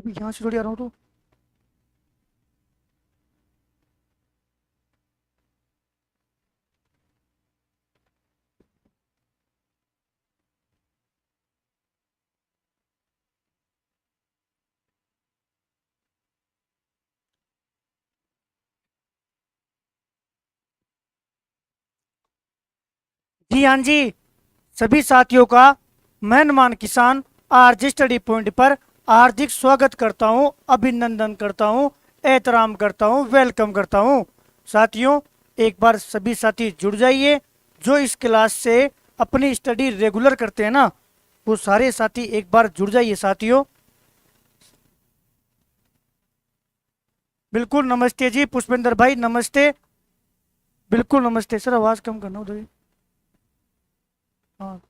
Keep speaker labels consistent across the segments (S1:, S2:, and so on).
S1: अभी यहाँ से थोड़ी आ रहा हूँ तो। जी हाँ जी, सभी साथियों का मैं नुमान किसान आरजे स्टडी पॉइंट पर हार्दिक स्वागत करता हूँ, अभिनंदन करता हूँ, एहतराम करता हूँ, वेलकम करता हूँ। साथियों, एक बार सभी साथी जुड़ जाइए। जो इस क्लास से अपनी स्टडी रेगुलर करते हैं ना, वो सारे साथी एक बार जुड़ जाइए साथियों। बिल्कुल नमस्ते जी पुष्पेंद्र भाई, नमस्ते। बिल्कुल नमस्ते सर, आवाज़ कम करना उधर। हाँ,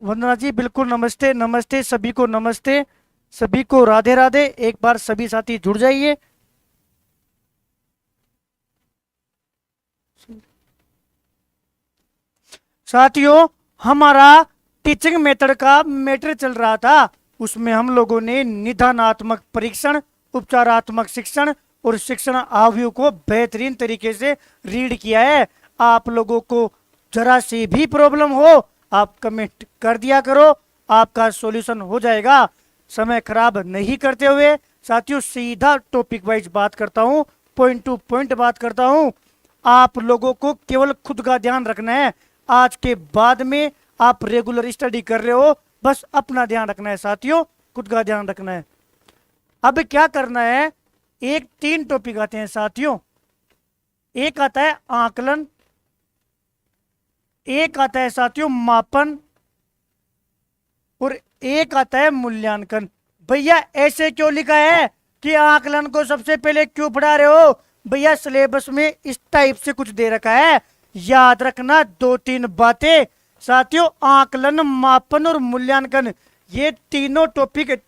S1: वंदना जी बिल्कुल नमस्ते, नमस्ते सभी को, नमस्ते सभी को, राधे राधे। एक बार सभी साथी जुड़ जाइए। साथियों, हमारा टीचिंग मेथड का मैटर चल रहा था। उसमें हम लोगों ने निदानात्मक परीक्षण, उपचारात्मक शिक्षण और शिक्षण आवयव को बेहतरीन तरीके से रीड किया है। आप लोगों को जरा सी भी प्रॉब्लम हो, आप कमेंट कर दिया करो, आपका सॉल्यूशन हो जाएगा। समय खराब नहीं करते हुए साथियों, सीधा टॉपिक वाइज बात करता हूँ, पॉइंट टू पॉइंट बात करता हूँ। आप लोगों को केवल खुद का ध्यान रखना है। आज के बाद में आप रेगुलर स्टडी कर रहे हो, बस अपना ध्यान रखना है साथियों, खुद का ध्यान रखना है। अब क्या करना है, एक तीन टॉपिक आते हैं साथियों। एक आता है आकलन, एक आता है साथियों मापन, और एक आता है मूल्यांकन। भैया ऐसे क्यों लिखा है कि आकलन को सबसे पहले क्यों पढ़ा रहे हो? भैया सिलेबस में इस टाइप से कुछ दे रखा है, याद रखना दो तीन बातें साथियों। आकलन, मापन और मूल्यांकन, ये तीनों टॉपिक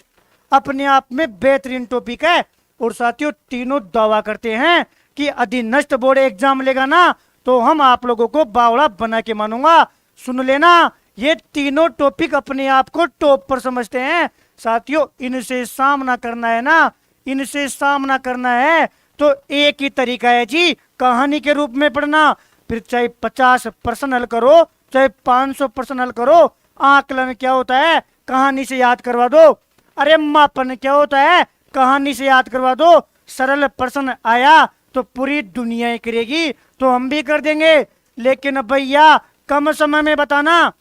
S1: अपने आप में बेहतरीन टॉपिक है। और साथियों, तीनों दावा करते हैं कि अधिनस्त बोर्ड एग्जाम लेगा ना, तो हम आप लोगों को बावड़ा बना के मानूंगा। सुन लेना, ये तीनों टॉपिक अपने आप को टॉप पर समझते हैं साथियों। इनसे सामना करना है ना, इनसे सामना करना है तो एक ही तरीका है जी, कहानी के रूप में पढ़ना। फिर चाहे 50% हल करो, चाहे 500% हल करो। आकलन क्या होता है, कहानी से याद करवा दो। अरे मापन क्या होता है, कहानी से याद करवा दो। सरल प्रश्न आया तो पूरी दुनिया ही करेगी, तो हम भी कर देंगे। लेकिन भैया कम समय में बताना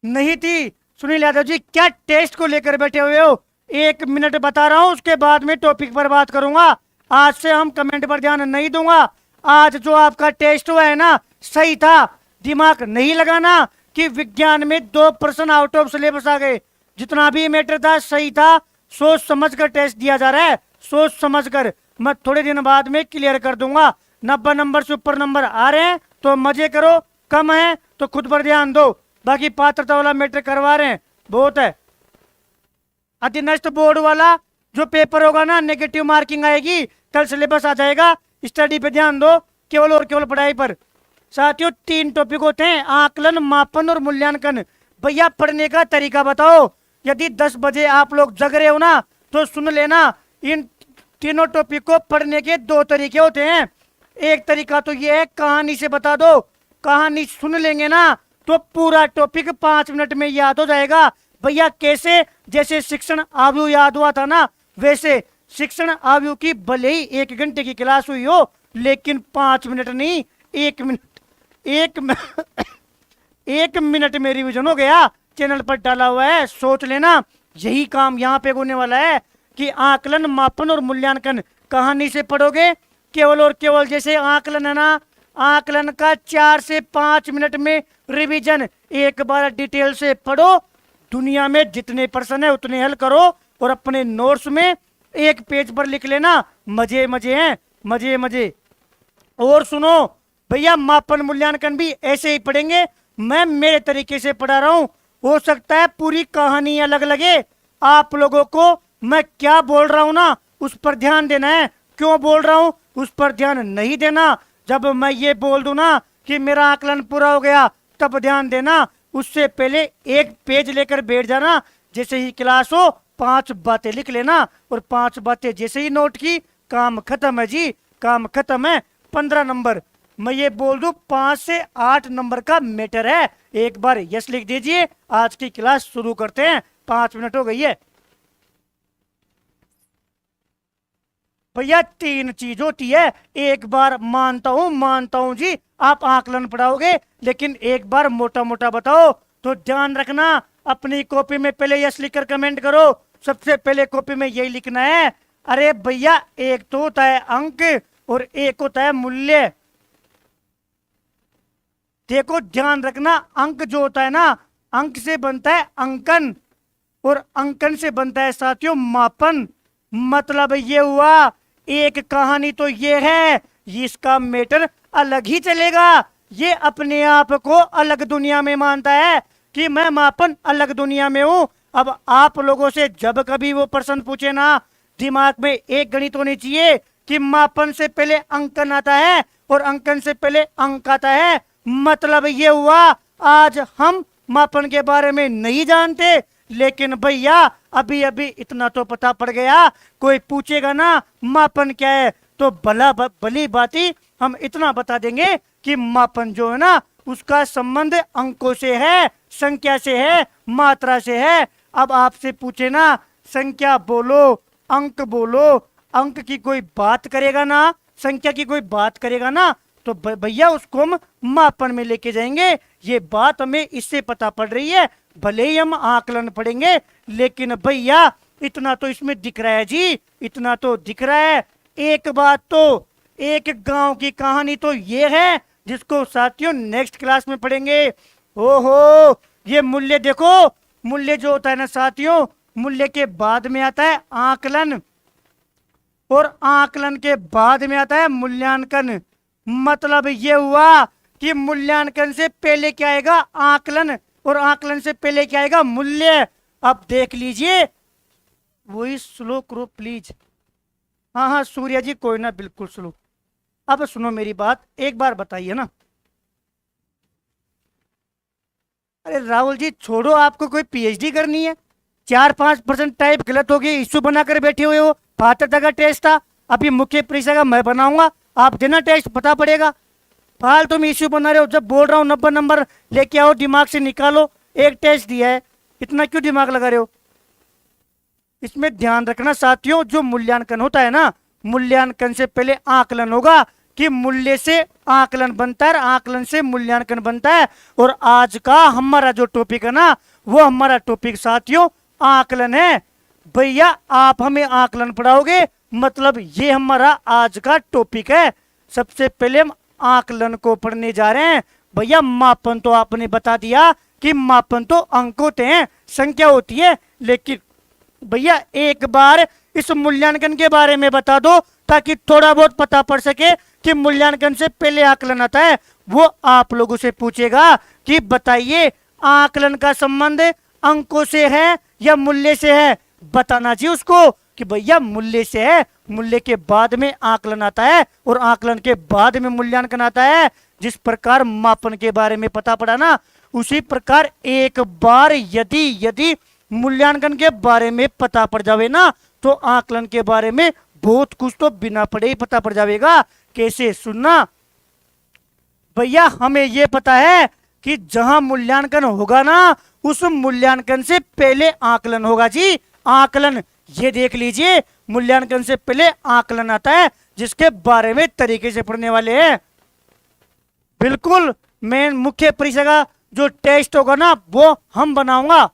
S1: नहीं थी। सुनील यादव जी, क्या टेस्ट को लेकर बैठे हुए हो? 1 मिनट बता रहा हूं, उसके बाद में टॉपिक पर बात करूंगा। आज से हम कमेंट पर ध्यान नहीं दूंगा। आज जो आपका टेस्ट हुआ है ना, सही था। दिमाग नहीं लगाना कि विज्ञान में 2% आउट ऑफ सिलेबस आ गए। जितना भी मैटर था सही था। सोच समझ कर टेस्ट दिया जा रहा है, सोच समझ कर। मैं थोड़े दिन बाद में क्लियर कर दूंगा। 90 नंबर से ऊपर नंबर आ रहे हैं तो मजे करो, कम है तो खुद पर ध्यान दो। बाकी पात्रता वाला मैटर करवा रहे हैं, बहुत है। अधीनस्थ बोर्ड वाला जो पेपर होगा ना, नेगेटिव मार्किंग आएगी। कल सिलेबस आ जाएगा, स्टडी पे ध्यान दो, केवल और केवल पढ़ाई पर। साथियों, तीन टॉपिक होते हैं, आकलन, मापन और मूल्यांकन। भैया पढ़ने का तरीका बताओ। यदि 10 बजे आप लोग जग रहे हो ना, तो सुन लेना, इन तीनों टॉपिक को पढ़ने के दो तरीके होते हैं। एक तरीका तो ये है, कहानी से बता दो। कहानी सुन लेंगे ना तो पूरा टॉपिक 5 मिनट में याद हो जाएगा। भैया कैसे? जैसे शिक्षण आवयव याद हुआ था ना, वैसे शिक्षण आवयव की भले ही 1 घंटे की क्लास हुई हो, लेकिन 5 मिनट नहीं, 1 मिनट, 1 मिनट में रिवीजन हो गया। चैनल पर डाला हुआ है, सोच लेना। यही काम यहाँ पे होने वाला है कि आकलन, मापन और मूल्यांकन कहानी से पढ़ोगे। केवल और केवल जैसे आकलन है ना, आकलन का 4 से 5 मिनट में रिवीजन। एक बार डिटेल से पढ़ो, दुनिया में जितने प्रश्न है उतने हल करो, और अपने नोट्स में एक पेज पर लिख लेना। मजे मजे हैं, मजे मजे। और सुनो भैया, मापन मूल्यांकन भी ऐसे ही पढ़ेंगे। मैं मेरे तरीके से पढ़ा रहा हूं, हो सकता है पूरी कहानी अलग लगे आप लोगों को। मैं क्या बोल रहा हूं ना, उस पर ध्यान देना है। क्यों बोल रहा हूं, उस पर ध्यान नहीं देना। जब मैं ये बोल दूं ना कि मेरा आकलन पूरा हो गया, तब ध्यान देना। उससे पहले एक पेज लेकर बैठ जाना जैसे ही क्लास हो 5 बातें लिख लेना, और 5 बातें जैसे ही नोट की काम खत्म है जी, काम खत्म है। 15 नंबर मैं ये बोल दूं 5 से 8 नंबर का मैटर है। एक बार यस लिख दीजिए, आज की क्लास शुरू करते हैं। 5 मिनट हो गई है भैया। 3 चीज होती है, एक बार मानता हूं जी आप आकलन पढ़ाओगे, लेकिन एक बार मोटा मोटा बताओ तो ध्यान रखना। अपनी कॉपी में पहले यस लिखकर कमेंट करो। सबसे पहले कॉपी में यही लिखना है। अरे भैया एक तो होता है अंक और एक होता है मूल्य। देखो ध्यान रखना, अंक जो होता है ना, अंक से बनता है अंकन, और अंकन से बनता है साथियों मापन। मतलब ये हुआ, एक कहानी तो ये है, इसका मैटर अलग ही चलेगा। ये अपने आप को अलग दुनिया में मानता है कि मैं मापन अलग दुनिया में हूं। अब आप लोगों से जब कभी वो प्रश्न पूछे ना, दिमाग में एक गणित होनी चाहिए कि मापन से पहले अंकन आता है और अंकन से पहले अंक आता है। मतलब ये हुआ, आज हम मापन के बारे में नहीं जानते, लेकिन भैया अभी अभी इतना तो पता पड़ गया। कोई पूछेगा ना मापन क्या है, तो भली बाती हम इतना बता देंगे कि मापन जो है ना, उसका संबंध अंकों से है, संख्या से है, मात्रा से है। अब आपसे पूछे ना संख्या बोलो, अंक बोलो, अंक की कोई बात करेगा ना, संख्या की कोई बात करेगा ना, तो भैया उसको हम मापन में लेके जाएंगे। ये बात हमें इससे पता पड़ रही है। भले ही हम आकलन पढ़ेंगे, लेकिन भैया इतना तो इसमें दिख रहा है जी, इतना तो दिख रहा है। एक बात तो, एक गांव की कहानी तो ये है, जिसको साथियों नेक्स्ट क्लास में पढ़ेंगे। ओहो, ये मूल्य देखो, मूल्य जो होता है ना साथियों, मूल्य के बाद में आता है आकलन, और आकलन के बाद में आता है मूल्यांकन। मतलब ये हुआ कि मूल्यांकन से पहले क्या आएगा, आकलन, और आकलन से पहले क्या आएगा, मूल्य। अब देख लीजिए, वही स्लो करो प्लीज। हाँ हाँ सूर्या जी कोई ना, बिल्कुल स्लो। अब सुनो मेरी बात, एक बार बताइए ना। अरे राहुल जी छोड़ो, आपको कोई पीएचडी करनी है? 4-5% टाइप गलत हो गई, इश्यू बनाकर बैठे हुए हो। पात्रता का टेस्ट था, अभी मुख्य परीक्षा का मैं बनाऊंगा, आप देना टेस्ट, पता पड़ेगा। फालतू में इश्यू बना रहे हो। जब बोल रहा हूँ 90 नंबर लेके आओ, दिमाग से निकालो। एक टेस्ट दिया है, इतना क्यों दिमाग लगा रहे हो? इसमें ध्यान रखना साथियों, जो मूल्यांकन होता है ना, मूल्यांकन से पहले आकलन होगा, कि मूल्य से आकलन बनता है, आकलन से मूल्यांकन बनता है। और आज का हमारा जो टॉपिक है ना, वो हमारा टॉपिक साथियों आकलन है। भैया आप हमें आकलन पढ़ाओगे, मतलब ये हमारा आज का टॉपिक है। सबसे पहले हम आकलन को पढ़ने जा रहे हैं। भैया मापन तो आपने बता दिया कि मापन तो अंक होते हैं, संख्या होती है, लेकिन भैया एक बार इस मूल्यांकन के बारे में बता दो, ताकि थोड़ा बहुत पता पड़ सके कि मूल्यांकन से पहले आकलन आता है। वो आप लोगों से पूछेगा कि बताइए आकलन का संबंध अंकों से है या मूल्य से है। बताना चाहिए उसको कि भैया मूल्य से है, मूल्य के बाद में आकलन आता है, और आकलन के बाद में मूल्यांकन आता है। जिस प्रकार मापन के बारे में पता पड़ा ना, उसी प्रकार एक बार यदि मूल्यांकन के बारे में पता पड़ जावे ना, तो आकलन के बारे में बहुत कुछ तो बिना पढ़े ही पता पड़ जाएगा। कैसे, सुनना भैया, हमें यह पता है कि जहां मूल्यांकन होगा ना, उस मूल्यांकन से पहले आकलन होगा जी। आकलन ये देख लीजिए, मूल्यांकन से पहले आकलन आता है, जिसके बारे में तरीके से पढ़ने वाले हैं। बिल्कुल, मैं मुख्य परीक्षा का जो टेस्ट होगा ना, वो हम बनाऊंगा,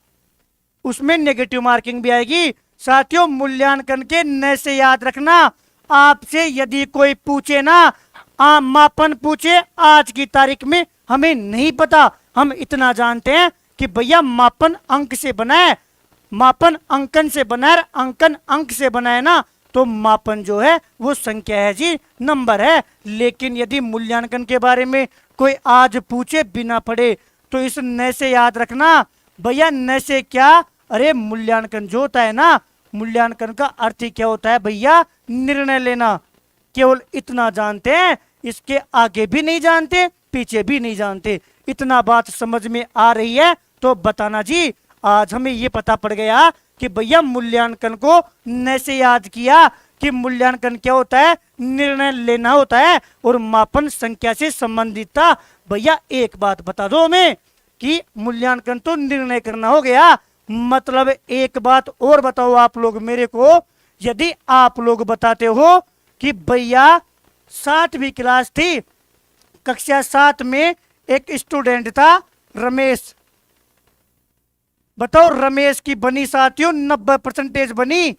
S1: उसमें नेगेटिव मार्किंग भी आएगी। साथियों मूल्यांकन के न से याद रखना, आपसे यदि कोई पूछे ना, मापन पूछे, आज की तारीख में हमें नहीं पता, हम इतना जानते हैं कि भैया मापन अंक से बना है, मापन अंकन से बना है, अंकन अंक से बना है ना, तो मापन जो है वो संख्या है जी, नंबर है। लेकिन यदि मूल्यांकन के बारे में कोई आज पूछे बिना पढ़े, तो इस न से याद रखना। भैया न से क्या, अरे मूल्यांकन जो होता है ना, मूल्यांकन का अर्थ ही क्या होता है भैया, निर्णय लेना। केवल इतना जानते हैं, इसके आगे भी नहीं जानते, पीछे भी नहीं जानते। इतना बात समझ में आ रही है तो बताना जी। आज हमें ये पता पड़ गया कि भैया मूल्यांकन को कैसे याद किया कि मूल्यांकन क्या होता है, निर्णय लेना होता है और मापन संख्या से संबंधित था। भैया एक बात बता दो हमें कि मूल्यांकन तो निर्णय करना हो गया, मतलब एक बात और बताओ आप लोग मेरे को, यदि आप लोग बताते हो कि भैया 7वीं क्लास थी, कक्षा 7 में एक स्टूडेंट था रमेश, बताओ रमेश की बनी साथियों 90% बनी।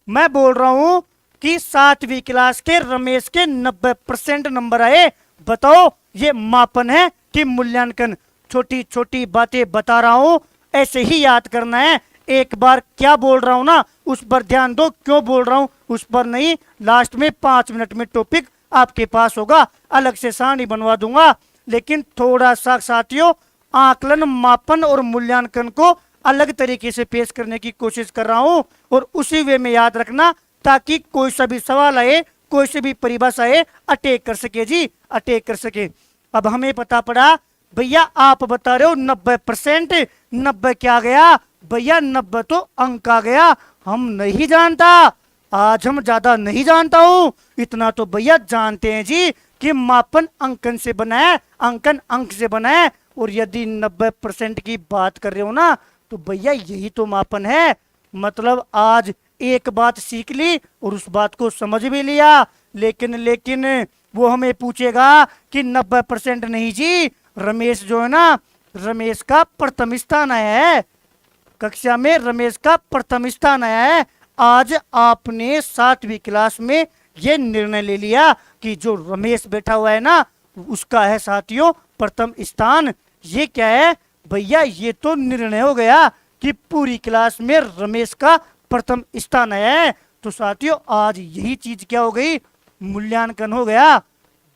S1: मैं बोल रहा हूं कि 7वीं क्लास के रमेश के 90% नंबर आए। बताओ ये मापन है कि मूल्यांकन? छोटी छोटी बातें बता रहा हूं, ऐसे ही याद करना है। एक बार क्या बोल रहा हूं ना उस पर ध्यान दो, क्यों बोल रहा हूं उस पर नहीं। लास्ट में 5 मिनट में टॉपिक आपके पास होगा, अलग से सारणी बनवा दूंगा, लेकिन थोड़ा सा साथियों आकलन, मापन और मूल्यांकन को अलग तरीके से पेश करने की कोशिश कर रहा हूं और उसी वे में याद रखना, ताकि कोई सा भी सवाल आए, कोई सी भी परिभाषा आए, अटैक कर सके जी, अटैक कर सके। अब हमें पता पड़ा भैया आप बता रहे हो 90%, 90 क्या गया भैया? 90 तो अंक आ गया। हम नहीं जानता, आज हम ज्यादा नहीं जानता हूं, इतना तो भैया जानते हैं जी कि मापन अंकन से बना है, अंकन अंक से बना है। और यदि 90% की बात कर रहे हो ना तो भैया यही तो मापन है। मतलब आज एक बात सीख ली और उस बात को समझ भी लिया, लेकिन वो हमें पूछेगा कि 90% नहीं जी, रमेश जो है ना, रमेश का प्रथम स्थान आया है कक्षा में, रमेश का प्रथम स्थान आया है। आज आपने 7वीं क्लास में ये निर्णय ले लिया कि जो रमेश बैठा हुआ है ना उसका है साथियों प्रथम स्थान। ये क्या है भैया? ये तो निर्णय हो गया कि पूरी क्लास में रमेश का प्रथम स्थान आया है। तो साथियों आज यही चीज क्या हो गई? मूल्यांकन हो गया।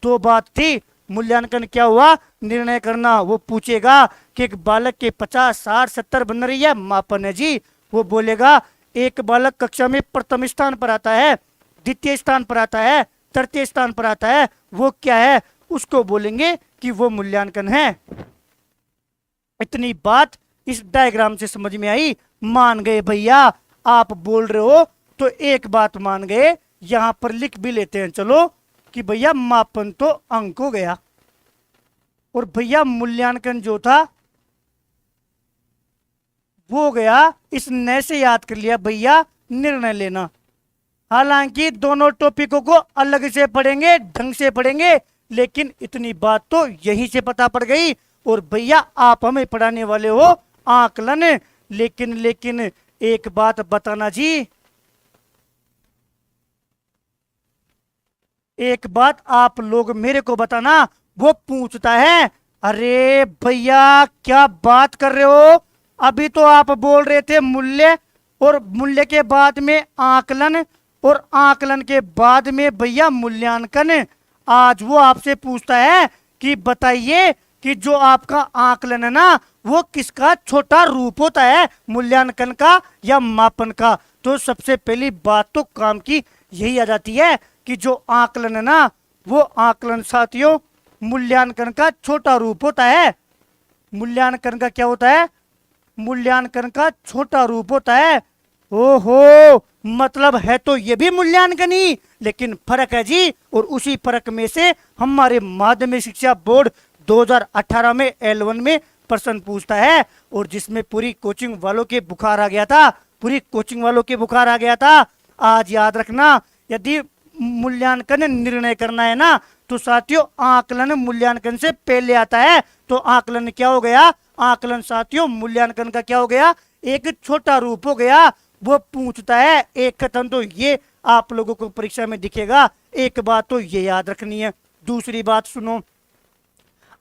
S1: दो बात थी, मूल्यांकन क्या हुआ? निर्णय करना। वो पूछेगा कि एक बालक के 50, 60, 70 बन रही है, मापन है जी। वो बोलेगा एक बालक कक्षा में प्रथम स्थान पर आता है, द्वितीय स्थान पर आता है, तृतीय स्थान पर आता है, वो क्या है? उसको बोलेंगे कि वो मूल्यांकन है। इतनी बात इस डायग्राम से समझ में आई? मान गए भैया? आप बोल रहे हो तो एक बात मान गए, यहां पर लिख भी लेते हैं चलो कि भैया मापन तो अंक हो गया और भैया मूल्यांकन जो था वो हो गया। इस नए से याद कर लिया भैया निर्णय लेना। हालांकि दोनों टॉपिकों को अलग से पढ़ेंगे, ढंग से पढ़ेंगे, लेकिन इतनी बात तो यहीं से पता पड़ गई। और भैया आप हमें पढ़ाने वाले हो आकलन, लेकिन एक बात बताना जी, एक बात आप लोग मेरे को बताना। वो पूछता है अरे भैया क्या बात कर रहे हो? अभी तो आप बोल रहे थे मूल्य, और मूल्य के बाद में आकलन, और आकलन के बाद में भैया मूल्यांकन। आज वो आपसे पूछता है कि बताइए कि जो आपका आकलन है ना वो किसका छोटा रूप होता है, मूल्यांकन का या मापन का? तो सबसे पहली बात तो काम की यही आ जाती है कि जो आकलन है ना वो आकलन साथियों मूल्यांकन का छोटा रूप होता है। मूल्यांकन का क्या होता है? मूल्यांकन का छोटा रूप होता है। ओहो, मतलब है तो ये भी मूल्यांकन ही, लेकिन फर्क है जी। और उसी फर्क में से हमारे माध्यमिक शिक्षा बोर्ड 2018 में L1 में प्रश्न पूछता है, और जिसमें पूरी कोचिंग वालों के बुखार आ गया था, पूरी कोचिंग वालों के बुखार आ गया था। आज याद रखना, यदि मूल्यांकन निर्णय करना है ना तो साथियों आकलन मूल्यांकन से पहले आता है। तो आकलन क्या हो गया? आकलन साथियों मूल्यांकन का क्या हो गया? एक छोटा रूप हो गया। वो पूछता है, एक कथन तो ये आप लोगों को परीक्षा में दिखेगा। एक बात तो ये याद रखनी है। दूसरी बात सुनो,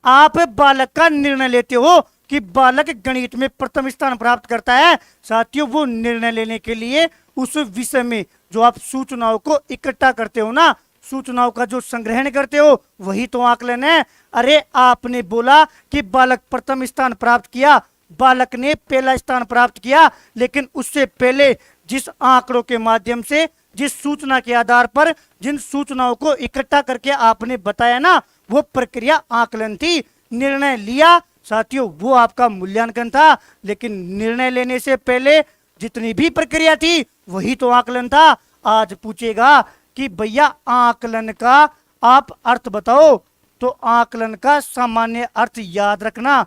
S1: आप बालक का निर्णय लेते हो कि बालक गणित में प्रथम स्थान प्राप्त करता है। साथियों वो निर्णय लेने के लिए उस विषय में जो आप सूचनाओं को इकट्ठा करते हो ना, सूचनाओं का जो संग्रहण करते हो वही तो आकलन है। अरे आपने बोला कि बालक प्रथम स्थान प्राप्त किया, बालक ने पहला स्थान प्राप्त किया, लेकिन उससे पहले जिस आंकड़ों के माध्यम से, जिस सूचना के आधार पर, जिन सूचनाओं को इकट्ठा करके आपने बताया ना वो प्रक्रिया आकलन थी। निर्णय लिया साथियों वो आपका मूल्यांकन था, लेकिन निर्णय लेने से पहले जितनी भी प्रक्रिया थी वही तो आकलन था। आज पूछेगा कि भैया आकलन का आप अर्थ बताओ, तो आकलन का सामान्य अर्थ याद रखना।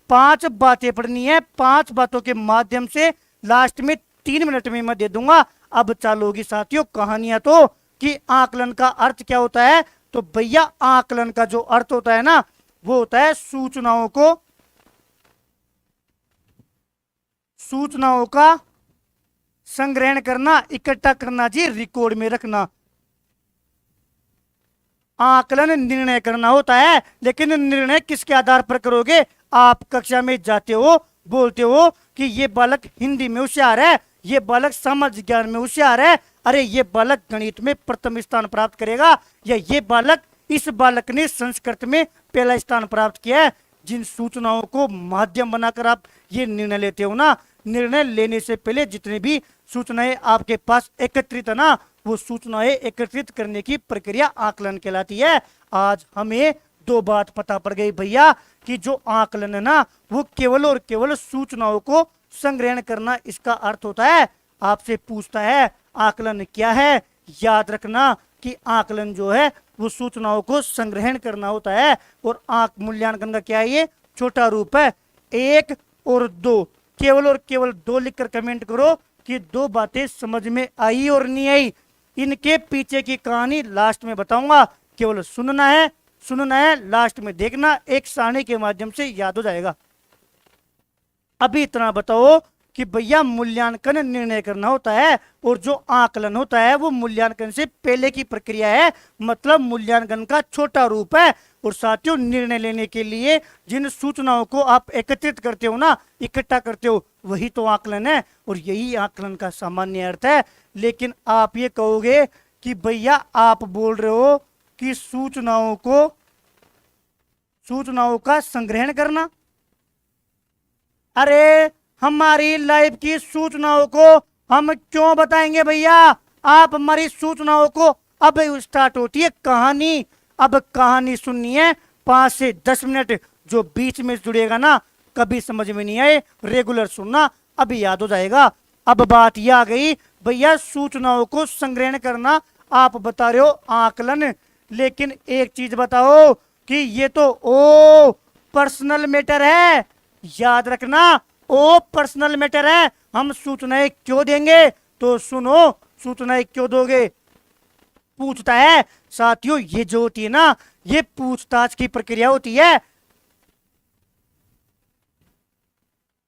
S1: 5 बातें पढ़नी है, 5 बातों के माध्यम से लास्ट में 3 मिनट में मैं दे दूंगा। अब चालू होगी साथियों कहानियां, तो कि आकलन का अर्थ क्या होता है। तो भैया आकलन का जो अर्थ होता है ना, वो होता है सूचनाओं का संग्रहण करना, इकट्ठा करना जी, रिकॉर्ड में रखना। आकलन निर्णय करना होता है, लेकिन निर्णय किसके आधार पर करोगे। आप कक्षा में जाते हो, बोलते हो कि ये बालक हिंदी में होशियार है, ये बालक समाज ज्ञान में होशियार है, अरे ये बालक गणित में प्रथम स्थान प्राप्त करेगा, या ये बालक, इस बालक ने संस्कृत में पहला स्थान प्राप्त किया है। जिन सूचनाओं को माध्यम बनाकर आप ये निर्णय लेते हो ना, निर्णय लेने से पहले जितनी भी सूचनाएं आपके पास एकत्रित है ना, वो सूचनाएं एकत्रित करने की प्रक्रिया आकलन कहलाती है। आज हमें 2 बात पता पड़ गई भैया कि जो आकलन है ना, वो केवल और केवल सूचनाओं को संग्रहण करना, इसका अर्थ होता है। आपसे पूछता है आकलन क्या है, याद रखना कि आकलन जो है वो सूचनाओं को संग्रहण करना होता है। और मूल्यांकन का क्या है, ये छोटा रूप है। 1 और 2, केवल और केवल 2 लिखकर कमेंट करो कि 2 बातें समझ में आई और नहीं आई। इनके पीछे की कहानी लास्ट में बताऊंगा, केवल सुनना है, लास्ट में देखना, एक सारणी के माध्यम से याद हो जाएगा। अभी इतना बताओ कि भैया मूल्यांकन निर्णय करना होता है, और जो आकलन होता है वो मूल्यांकन से पहले की प्रक्रिया है, मतलब मूल्यांकन का छोटा रूप है। और साथियों निर्णय लेने के लिए जिन सूचनाओं को आप एकत्रित करते हो ना, इकट्ठा करते हो, वही तो आकलन है, और यही आकलन का सामान्य अर्थ है। लेकिन आप ये कहोगे कि भैया आप बोल रहे हो कि सूचनाओं का संग्रहण करना, अरे हमारी लाइफ की सूचनाओं को हम क्यों बताएंगे भैया। आप हमारी सूचनाओं को, अब स्टार्ट होती है कहानी। अब कहानी सुननी है 5 से 10 मिनट, जो बीच में जुड़ेगा ना कभी समझ में नहीं आए, रेगुलर सुनना, अभी याद हो जाएगा। अब बात यह आ गई भैया सूचनाओं को संग्रहण करना, आप बता रहे हो आकलन, लेकिन एक चीज बताओ कि ये तो ओ पर्सनल मैटर है। याद रखना, ओ पर्सनल मैटर है। हम सूचनाएं क्यों देंगे, तो सुनो, सूचनाएं क्यों दोगे। पूछता है साथियों, ये जो होती है ना, ये पूछताछ की प्रक्रिया होती है।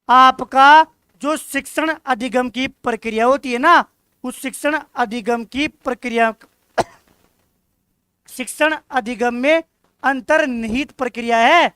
S1: आपका जो शिक्षण अधिगम की प्रक्रिया होती है ना, उस शिक्षण अधिगम की प्रक्रिया, शिक्षण अधिगम में अंतर्निहित प्रक्रिया है।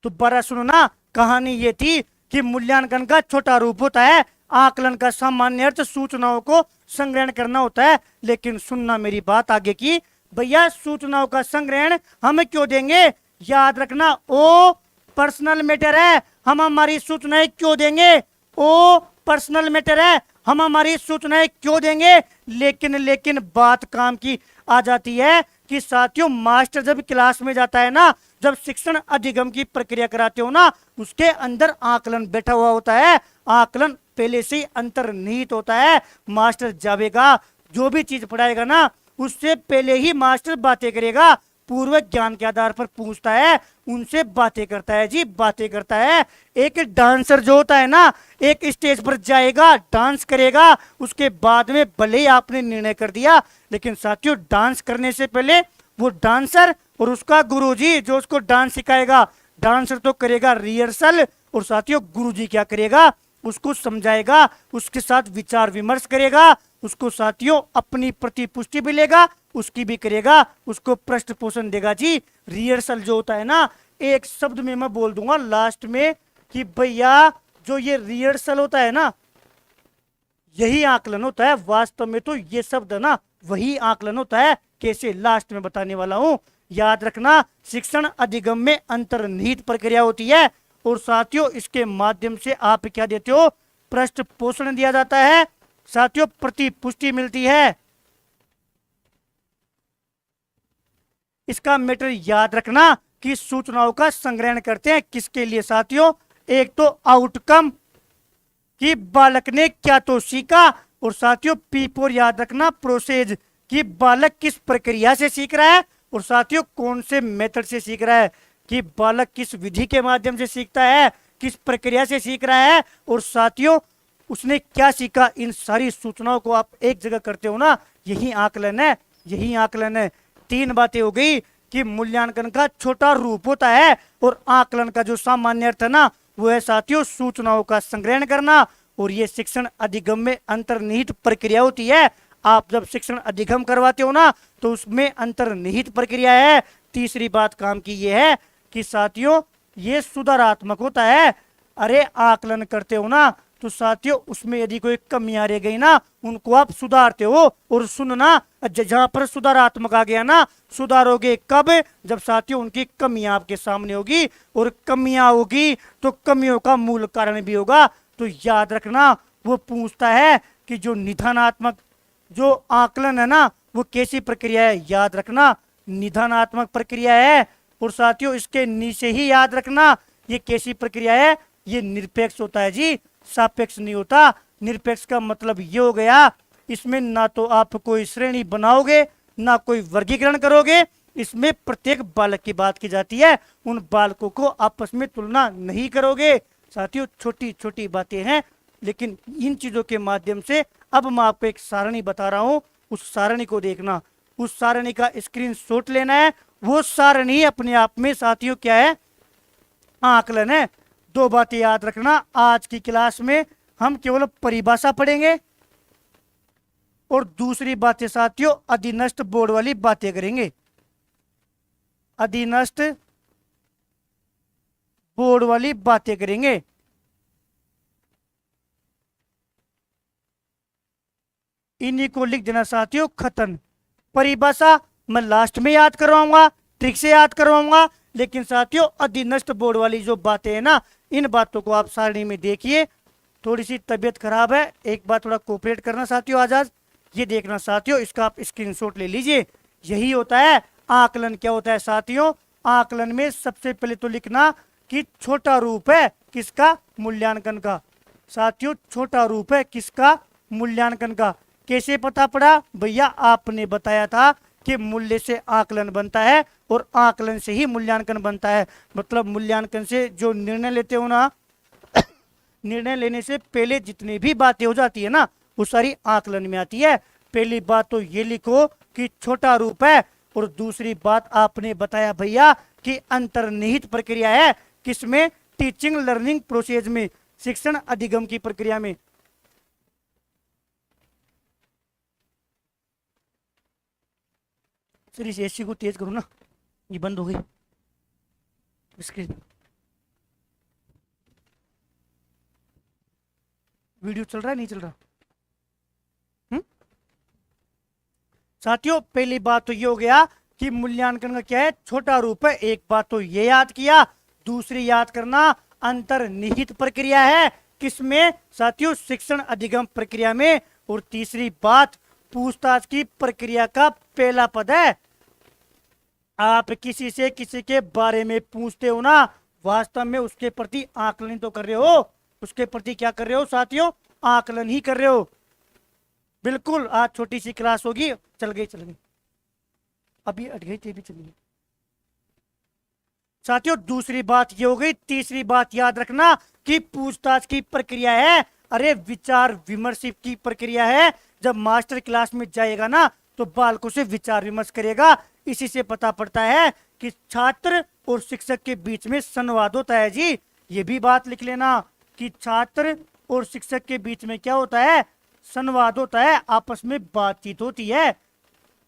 S1: तो बड़ा सुनो ना, कहानी ये थी कि मूल्यांकन का छोटा रूप होता है, आकलन का सामान्य अर्थ सूचनाओं को संग्रहण करना होता है। लेकिन सुनना मेरी बात आगे की, भैया सूचनाओं का संग्रहण हम क्यों देंगे। याद रखना, ओ पर्सनल मैटर है, हम हमारी सूचनाएं क्यों देंगे। ओ पर्सनल मैटर है, हम हमारी सूचनाएं क्यों देंगे। लेकिन बात काम की आ जाती है कि साथियों मास्टर जब क्लास में जाता है ना, जब शिक्षण अधिगम की प्रक्रिया कराते हो ना, उसके अंदर आकलन बैठा हुआ होता है। आकलन पहले से अंतर्निहित होता है। मास्टर जावेगा, जो भी चीज पढ़ाएगा ना, उससे पहले ही मास्टर बातें करेगा, पूर्व ज्ञान के आधार पर पूछता है, उनसे बातें करता है जी, बातें करता है। एक डांसर जो होता है ना, एक स्टेज पर जाएगा, डांस करेगा, उसके बाद में भले ही आपने निर्णय कर दिया, लेकिन साथियों डांस करने से पहले वो डांसर और उसका गुरुजी जो उसको डांस सिखाएगा, डांसर तो करेगा रिहर्सल, और साथियों गुरुजी क्या करेगा, उसको समझाएगा, उसके साथ विचार विमर्श करेगा, उसको साथियों अपनी प्रतिपुष्टि भी लेगा, उसकी भी करेगा, उसको पृष्ठ पोषण देगा जी। रिहर्सल जो होता है ना, एक शब्द में मैं बोल दूंगा लास्ट में कि भैया जो ये रिहर्सल होता है ना, यही आकलन होता है। वास्तव में तो ये शब्द है ना, वही आकलन होता है। कैसे, लास्ट में बताने वाला हूं। याद रखना, शिक्षण अधिगम में अंतर्निहित प्रक्रिया होती है, और साथियों इसके माध्यम से आप क्या देते हो, पृष्ठ पोषण दिया जाता है, साथियों प्रतिपुष्टि मिलती है। इसका मैटर याद रखना कि सूचनाओं का संग्रहण करते हैं किसके लिए साथियों, एक तो आउटकम कि बालक ने क्या तो सीखा, और साथियों पी फोर याद रखना प्रोसेस कि बालक किस प्रक्रिया से सीख रहा है, और साथियों कौन से मेथड से सीख रहा है कि बालक किस विधि के माध्यम से सीखता है, किस प्रक्रिया से सीख रहा है, और साथियों उसने क्या सीखा। इन सारी सूचनाओं को आप एक जगह करते हो ना, यही आकलन है, यही आकलन है। तीन बातें हो गई कि मूल्यांकन का छोटा रूप होता है और आकलन का जो सामान्य अर्थ है ना वो है साथियों सूचनाओं का संग्रहण करना, और ये शिक्षण अधिगम में अंतर्निहित प्रक्रिया होती है। आप जब शिक्षण अधिगम करवाते हो ना तो उसमें अंतर्निहित प्रक्रिया है। तीसरी बात काम की ये है कि साथियों ये सुधारात्मक होता है। अरे आकलन करते हो ना तो साथियों उसमें यदि कोई कमियां रह गई ना उनको आप सुधारते हो, और सुनना जहां पर सुधारात्मक आ गया ना सुधारोगे कब, जब साथियों उनकी कमियां आपके सामने होगी, और कमियां होगी तो कमियों का मूल कारण भी होगा। तो याद रखना वो पूछता है कि जो निदानात्मक जो आकलन है ना वो कैसी प्रक्रिया है, याद रखना निदानात्मक प्रक्रिया है। और साथियों इसके नीचे ही याद रखना ये कैसी प्रक्रिया है, ये निरपेक्ष होता है जी, सापेक्ष नहीं होता। निरपेक्ष का मतलब ये हो गया इसमें ना तो आप कोई श्रेणी बनाओगे ना कोई वर्गीकरण करोगे, इसमें प्रत्येक बालक की बात की जाती है, उन बालकों को आपस में तुलना नहीं करोगे। साथियों छोटी छोटी बातें हैं लेकिन इन चीजों के माध्यम से अब मैं आपको एक सारणी बता रहा हूं, उस सारणी को देखना, उस सारणी का स्क्रीनशॉट लेना है। वो सारणी अपने आप में साथियों क्या है, आकलन है। दो बातें याद रखना, आज की क्लास में हम केवल परिभाषा पढ़ेंगे और दूसरी बातें साथियों अधीनस्थ बोर्ड वाली बातें करेंगे। अधीनस्थ बोर्ड वाली बातें करेंगे। इन्हीं को लिख देना साथियों खतन। परिभाषा मैं लास्ट में याद करवाऊंगा, ट्रिक से याद करवाऊंगा, लेकिन साथियों अधीनस्थ बोर्ड वाली जो बातें हैं ना इन बातों को आप सारणी में देखिए। थोड़ी सी तबीयत खराब है, एक बार थोड़ा कोऑपरेट करना साथियों आजाद। ये देखना साथियों इसका आप स्क्रीनशॉट ले लीजिए। यही होता है आकलन। क्या होता है साथियों, आकलन में सबसे पहले तो लिखना कि छोटा रूप है किसका, मूल्यांकन का। साथियों छोटा रूप है किसका, मूल्यांकन का। कैसे पता पड़ा भैया, आपने बताया था कि मूल्य से आकलन बनता है और आकलन से ही मूल्यांकन बनता है। मतलब मूल्यांकन से जो निर्णय लेते हो ना निर्णय लेने से पहले जितनी भी बातें हो जाती है ना वो सारी आकलन में आती है। पहली बात तो ये लिखो कि छोटा रूप है, और दूसरी बात आपने बताया भैया कि अंतर्निहित प्रक्रिया है किसमें, टीचिंग लर्निंग प्रोसेस में, शिक्षण अधिगम की प्रक्रिया में। सर इस एसी को तेज करो ना, ये बंद हो गई स्क्रीन। वीडियो चल रहा है नहीं चल रहा? साथियों पहली बात तो ये हो गया कि मूल्यांकन का क्या है, छोटा रूप है। एक बात तो ये याद किया, दूसरी याद करना अंतर्निहित प्रक्रिया है किसमें साथियों, शिक्षण अधिगम प्रक्रिया में। और तीसरी बात पूछताछ की प्रक्रिया का पहला पद है। आप किसी से किसी के बारे में पूछते हो ना, वास्तव में उसके प्रति आकलन तो कर रहे हो, उसके प्रति क्या कर रहे हो साथियों, आकलन ही कर रहे हो। बिल्कुल आज छोटी सी क्लास होगी, चल गई अभी अट गई थी भी चली गई। साथियों दूसरी बात ये हो गई। तीसरी बात याद रखना कि पूछताछ की प्रक्रिया है, अरे विचार विमर्श की प्रक्रिया है। जब मास्टर क्लास में जाएगा ना तो बालकों से विचार विमर्श करेगा। इसी से पता पड़ता है कि छात्र और शिक्षक के बीच में संवाद होता है जी। ये भी बात लिख लेना कि छात्र और शिक्षक के बीच में क्या होता है, संवाद होता है, आपस में बातचीत होती है।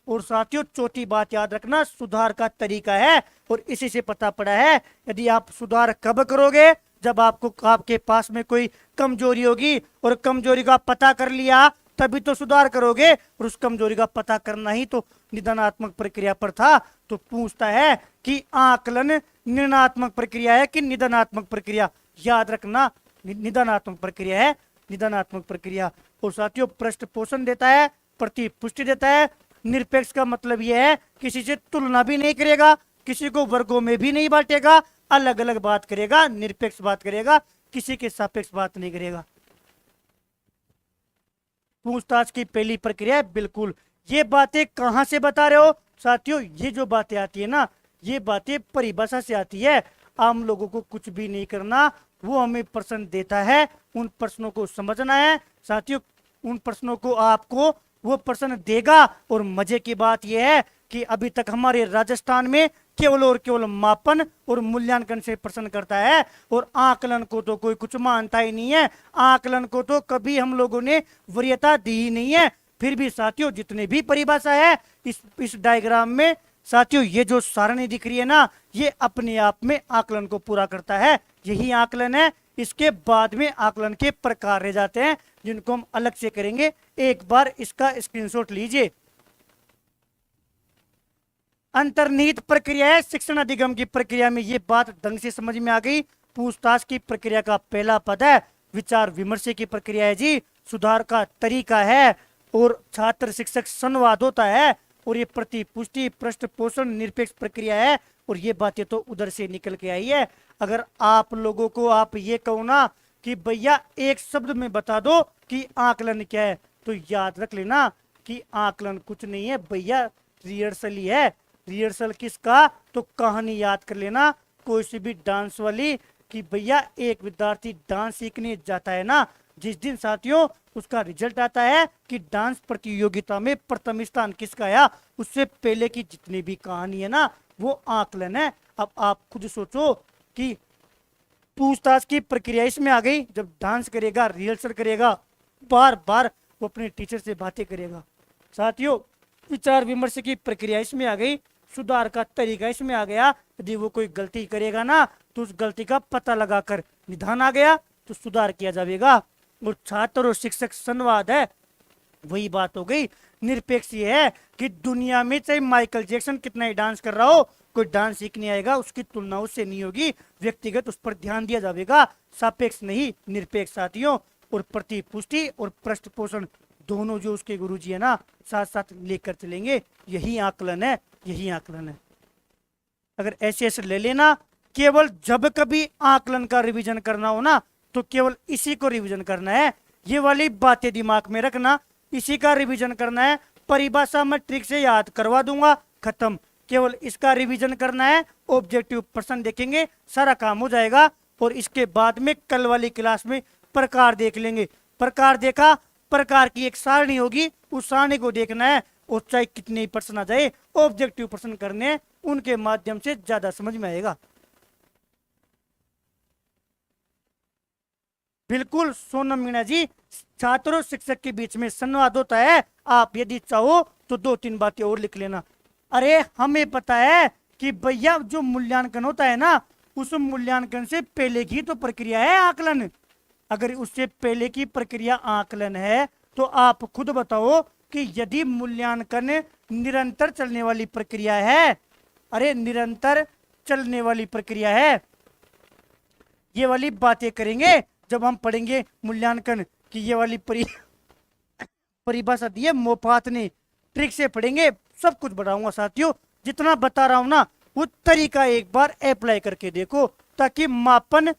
S1: और साथियों चौथी बात याद रखना सुधार का तरीका है, और इसी से पता पड़ा है यदि आप सुधार कब करोगे, जब आपको आपके पास में कोई कमजोरी होगी और कमजोरी का पता कर लिया तभी तो सुधार करोगे। और उस कमजोरी का पता करना ही तो निदानात्मक प्रक्रिया पर था। तो पूछता है कि आकलन निर्णयात्मक प्रक्रिया है कि निदानात्मक प्रक्रिया, याद रखना निदानात्मक प्रक्रिया है, निदानात्मक प्रक्रिया। और साथियों पृष्ठ पोषण देता है, प्रतिपुष्टि देता है, निरपेक्ष का मतलब यह है किसी से तुलना भी नहीं करेगा, किसी को वर्गों में भी नहीं बांटेगा, अलग अलग बात करेगा, निरपेक्ष बात करेगा, किसी के सापेक्ष बात नहीं करेगा। पूछताछ की पहली प्रक्रिया है बिल्कुल। ये बातें कहां से बता रहे हो साथियों? ये जो बातें आती है ना, ये बातें परिभाषा से आती है। आम लोगों को कुछ भी नहीं करना, वो हमें प्रश्न देता है, उन प्रश्नों को समझना है साथियों। उन प्रश्नों को आपको वो प्रश्न देगा। और मजे की बात यह है कि अभी तक हमारे राजस्थान में केवल और केवल मापन और मूल्यांकन से प्रश्न करता है, और आकलन को तो कोई कुछ मानता ही नहीं है। आकलन को तो कभी हम लोगों ने वरीयता दी ही नहीं है। फिर भी साथियों जितने भी परिभाषा है इस डायग्राम में साथियों, ये जो सारणी दिख रही है ना, ये अपने आप में आकलन को पूरा करता है। यही आकलन है। इसके बाद में आकलन के प्रकार रह जाते हैं, जिनको हम अलग से करेंगे। एक बार इसका स्क्रीनशॉट लीजिए। अंतर्निहित प्रक्रिया है शिक्षण अधिगम की प्रक्रिया में। ये बात ढंग से समझ में आ गई। पूछताछ की प्रक्रिया का पहला पद है विचार विमर्श की प्रक्रिया है जी। सुधार का तरीका है, और छात्र शिक्षक संवाद होता है, और ये प्रतिपुष्टि पृष्ठ पोषण निरपेक्ष प्रक्रिया है। और ये बातें तो उधर से निकल के आई है। अगर आप लोगों को आप ये कहो ना कि भैया एक शब्द में बता दो कि आकलन क्या है, तो याद रख लेना कि आकलन कुछ नहीं है भैया, रिहर्सल ही है। रिहर्सल किसका? तो कहानी याद कर लेना कोई सी भी डांस वाली, कि भैया एक विद्यार्थी डांस सीखने जाता है ना, जिस दिन साथियों उसका रिजल्ट आता है कि डांस प्रतियोगिता में प्रथम स्थान किसका आया, उससे पहले की जितनी भी कहानी है ना, वो आकलन है। अब आप खुद सोचो कि पूछताछ की प्रक्रिया इसमें आ गई। जब डांस करेगा, रिहर्सल करेगा, बार बार वो अपने टीचर से बातें करेगा। साथियों विचार विमर्श की प्रक्रिया इसमें आ गई। सुधार का तरीका इसमें आ गया। यदि वो कोई गलती करेगा ना, तो उस गलती का पता लगाकर निदान आ गया तो सुधार किया जाएगा। और छात्र और शिक्षक संवाद है, वही बात हो गई। निरपेक्ष ये है कि दुनिया में चाहे माइकल जैक्सन कितना ही डांस कर रहा हो, कोई डांस सीखने आएगा उसकी तुलना उससे नहीं होगी, व्यक्तिगत उस पर ध्यान दिया जाएगा। सापेक्ष नहीं, निरपेक्ष साथियों। और प्रतिपुष्टि और पृष्ठ पोषण दोनों जो उसके गुरुजी है ना, साथ साथ लेकर चलेंगे। यही आकलन है, यही आकलन है। अगर ऐसे ऐसे ले लेना, केवल जब कभी आकलन का रिवीजन करना हो ना, तो केवल इसी को रिवीजन करना है। ये वाली बातें दिमाग में रखना, इसी का रिवीजन करना है। परिभाषा मैं ट्रिक से याद करवा दूंगा, खत्म। केवल इसका रिवीजन करना है, ऑब्जेक्टिव प्रश्न देखेंगे, सारा काम हो जाएगा। और इसके बाद में कल वाली क्लास में प्रकार देख लेंगे। प्रकार देखा, प्रकार की एक सारणी होगी, उस सारणी को देखना है, और चाहे कितने ही प्रश्न आ जाए ऑब्जेक्टिव प्रश्न करने हैं, उनके माध्यम से ज्यादा समझ में आएगा। बिल्कुल सोनम मीणा जी, छात्रों शिक्षक के बीच में संवाद होता है। आप यदि चाहो तो 2-3 बातें और लिख लेना। अरे हमें पता है कि भैया जो मूल्यांकन होता है ना, उस मूल्यांकन से पहले की तो प्रक्रिया है आकलन। अगर उससे पहले की प्रक्रिया आकलन है, तो आप खुद बताओ कि यदि मूल्यांकन निरंतर चलने वाली प्रक्रिया है, अरे निरंतर चलने वाली प्रक्रिया है, ये वाली बातें करेंगे जब हम पढ़ेंगे मूल्यांकन की। ये वाली परिभाषा दी है मोफात ने, ट्रिक से पढ़ेंगे, सब कुछ बताऊंगा साथियों। जितना बता रहा हूं ना, वो तरीका एक बार अप्लाई करके देखो, ताकि मापन,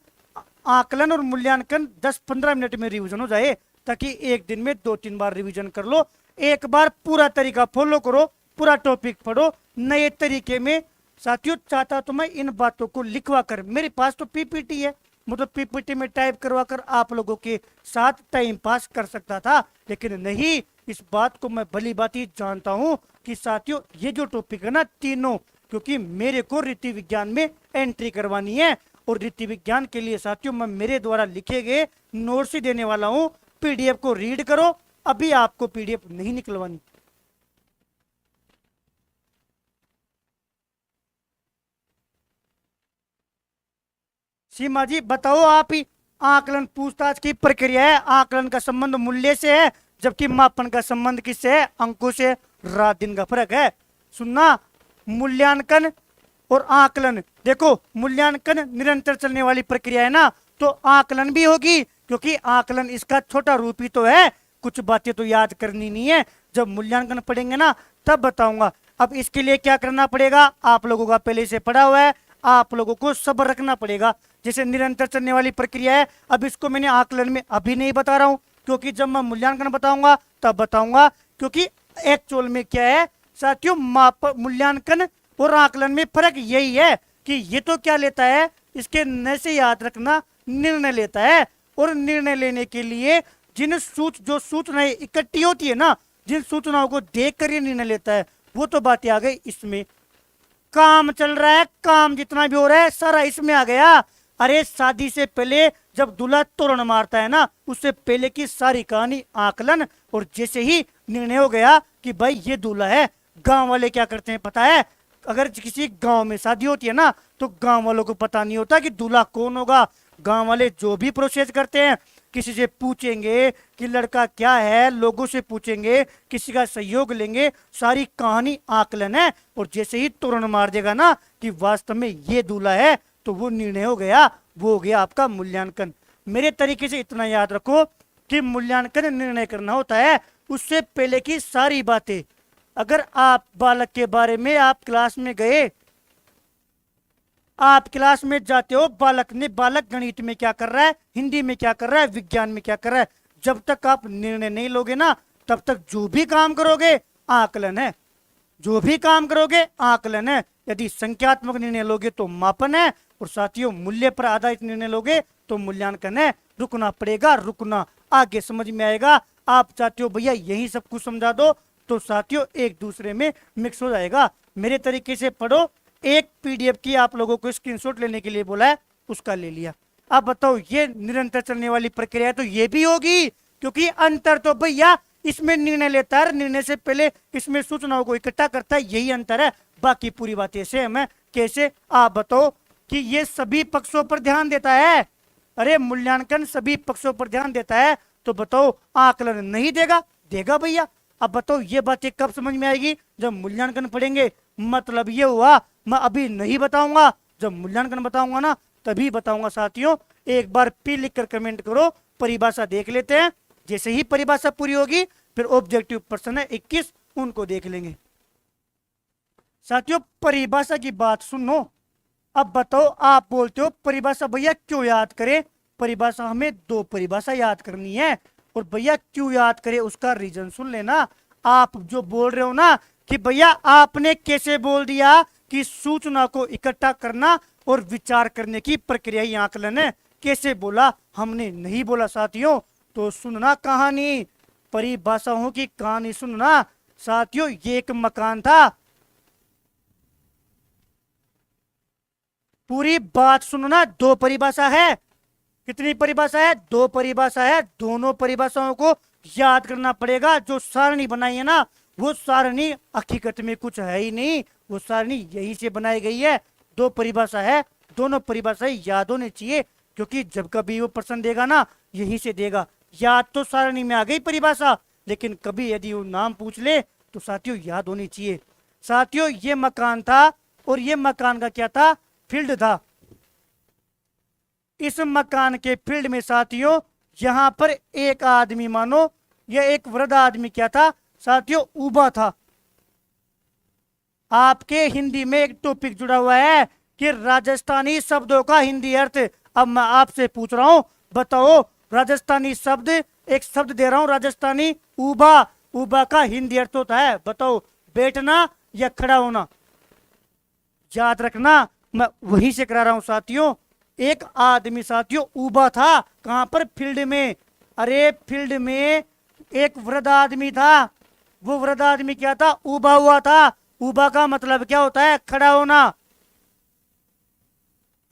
S1: आकलन और मूल्यांकन 10-15 मिनट में रिवीजन हो जाए। ताकि एक दिन में 2-3 बार रिवीजन कर लो। एक बार पूरा तरीका फॉलो करो, पूरा टॉपिक पढ़ो नए तरीके में। साथियों चाहता तो मैं इन बातों को लिखवा कर, मेरे पास तो पीपीटी है, मतलब पीपीटी में टाइप करवा कर आप लोगों के साथ टाइम पास कर सकता था, लेकिन नहीं। इस बात को मैं भली बात ही जानता हूं कि साथियों ये जो टॉपिक है ना तीनों, क्योंकि मेरे को रीति विज्ञान में एंट्री करवानी है, और रीति विज्ञान के लिए साथियों मैं मेरे द्वारा लिखे गए नोट्स ही देने वाला हूं। पीडीएफ को रीड करो, अभी आपको पीडीएफ नहीं निकलवानी। सीमा जी बताओ आप ही। आकलन पूछताछ की प्रक्रिया है, आकलन का संबंध मूल्य से है, जबकि मापन का संबंध किससे है? अंकों से। रात दिन का फर्क है, सुनना। मूल्यांकन और आकलन, देखो मूल्यांकन निरंतर चलने वाली प्रक्रिया है ना, तो आकलन भी होगी, क्योंकि आकलन इसका छोटा रूप ही तो है। कुछ बातें तो याद करनी नहीं है। जब मूल्यांकन पढ़ेंगे ना, तब बताऊंगा। अब इसके लिए क्या करना पड़ेगा, आप लोगों का पहले से पढ़ा हुआ है, आप लोगों को सब्र रखना पड़ेगा। जैसे निरंतर चलने वाली प्रक्रिया है, अब इसको मैंने आकलन में अभी नहीं बता रहा हूं, क्योंकि जब मैं मूल्यांकन बताऊंगा तब बताऊंगा। क्योंकि एक्चुअल में क्या है साथियों, मूल्यांकन और आकलन में फर्क यही है कि ये तो क्या लेता है, इसके न से याद रखना, निर्णय लेता है। और निर्णय लेने के लिए जिन जो सूचनाएं इकट्ठी होती है ना, जिन सूचनाओं को देख कर ये निर्णय लेता है, वो तो बातें आ गई इसमें। काम चल रहा है, काम जितना भी हो रहा है सारा इसमें आ गया। अरे शादी से पहले जब दूल्हा तोरण मारता है ना, उससे पहले की सारी कहानी आकलन। और जैसे ही निर्णय हो गया कि भाई ये दूल्हा है, गांव वाले क्या करते हैं पता है, अगर किसी गांव में शादी होती है ना, तो गांव वालों को पता नहीं होता कि दूल्हा कौन होगा। गांव वाले जो भी प्रोसेस करते हैं, किसी से पूछेंगे कि लड़का क्या है, लोगों से पूछेंगे, किसी का सहयोग लेंगे, सारी कहानी आकलन है। और जैसे ही तोरण मार देगा ना कि वास्तव में ये दूल्हा है, तो वो निर्णय हो गया, वो हो गया आपका मूल्यांकन। मेरे तरीके से इतना याद रखो कि मूल्यांकन निर्णय करना होता है, उससे पहले की सारी बातें। अगर आप बालक के बारे में, आप क्लास में गए, आप क्लास में जाते हो, बालक गणित में क्या कर रहा है, हिंदी में क्या कर रहा है, विज्ञान में क्या कर रहा है, जब तक आप निर्णय नहीं लोगे ना, तब तक जो भी काम करोगे आकलन है, जो भी काम करोगे आकलन है। यदि संख्यात्मक निर्णय लोगे तो मापन है, और साथियों मूल्य पर आधारित निर्णय लोगे तो मूल्यांकन है। रुकना पड़ेगा, रुकना, आगे समझ में आएगा। आप चाहते हो भैया यही सब कुछ समझा दो, तो साथियों एक दूसरे में मिक्स हो जाएगा। मेरे तरीके से पढ़ो। एक पीडीएफ की आप लोगों को स्क्रीनशॉट लेने के लिए बोला है, उसका ले लिया। अब बताओ, ये निरंतर चलने वाली प्रक्रिया है तो ये भी होगी, क्योंकि अंतर तो भैया इसमें निर्णय लेता है, निर्णय से पहले इसमें सूचनाओं को इकट्ठा करता है, यही अंतर है। बाकी पूरी बातें सेम है। कैसे, आप बताओ कि ये सभी पक्षों पर ध्यान देता है। अरे मूल्यांकन सभी पक्षों पर ध्यान देता है, तो बताओ आकलन नहीं देगा? देगा भैया। अब बताओ ये बातें कब समझ में आएगी? जब मूल्यांकन पढ़ेंगे। मतलब ये हुआ, मैं अभी नहीं बताऊंगा, जब मूल्यांकन बताऊंगा ना तभी बताऊंगा। साथियों एक बार पी लिखकर कमेंट करो, परिभाषा देख लेते हैं। जैसे ही परिभाषा पूरी होगी फिर ऑब्जेक्टिव प्रश्न है 21, उनको देख लेंगे। साथियों परिभाषा की बात सुनो। अब बताओ, आप बोलते हो परिभाषा भैया क्यों याद करें? परिभाषा हमें दो परिभाषा याद करनी है, और भैया क्यों याद करें उसका रीजन सुन लेना। आप जो बोल रहे हो ना कि भैया आपने कैसे बोल दिया कि सूचना को इकट्ठा करना और विचार करने की प्रक्रिया ही आकलन है, कैसे बोला? हमने नहीं बोला साथियों। तो सुनना कहानी, परिभाषाओं की कहानी सुनना। साथियों ये एक मकान था, पूरी बात सुनना। दो परिभाषा है, कितनी परिभाषा है? दो परिभाषा है। दोनों परिभाषाओं को याद करना पड़ेगा। जो सारणी बनाई है ना, वो सारणी हकीकत में कुछ है ही नहीं, वो सारणी यहीं से बनाई गई है। दो परिभाषा है, दोनों परिभाषाएं याद होनी चाहिए, क्योंकि जब कभी वो प्रश्न देगा ना यहीं से देगा। याद तो सारणी में आ गई परिभाषा, लेकिन कभी यदि वो नाम पूछ ले तो साथियों याद होनी चाहिए। साथियों ये मकान था, और ये मकान का क्या था? फील्ड था। इस मकान के फील्ड में साथियों यहां पर एक आदमी, मानो यह एक वृद्ध आदमी क्या था साथियों? ऊबा था। आपके हिंदी में एक टॉपिक जुड़ा हुआ है कि राजस्थानी शब्दों का हिंदी अर्थ। अब मैं आपसे पूछ रहा हूं, बताओ राजस्थानी शब्द, एक शब्द दे रहा हूं राजस्थानी, ऊबा। ऊबा का हिंदी अर्थ होता है, बताओ, बैठना या खड़ा होना? याद रखना, मैं वहीं से करा रहा हूं साथियों। एक आदमी साथियों ऊबा था, कहां पर? फील्ड में। अरे फील्ड में एक वृद्ध आदमी था, वो वृद्ध आदमी क्या था? ऊबा हुआ था। ऊबा का मतलब क्या होता है? खड़ा होना।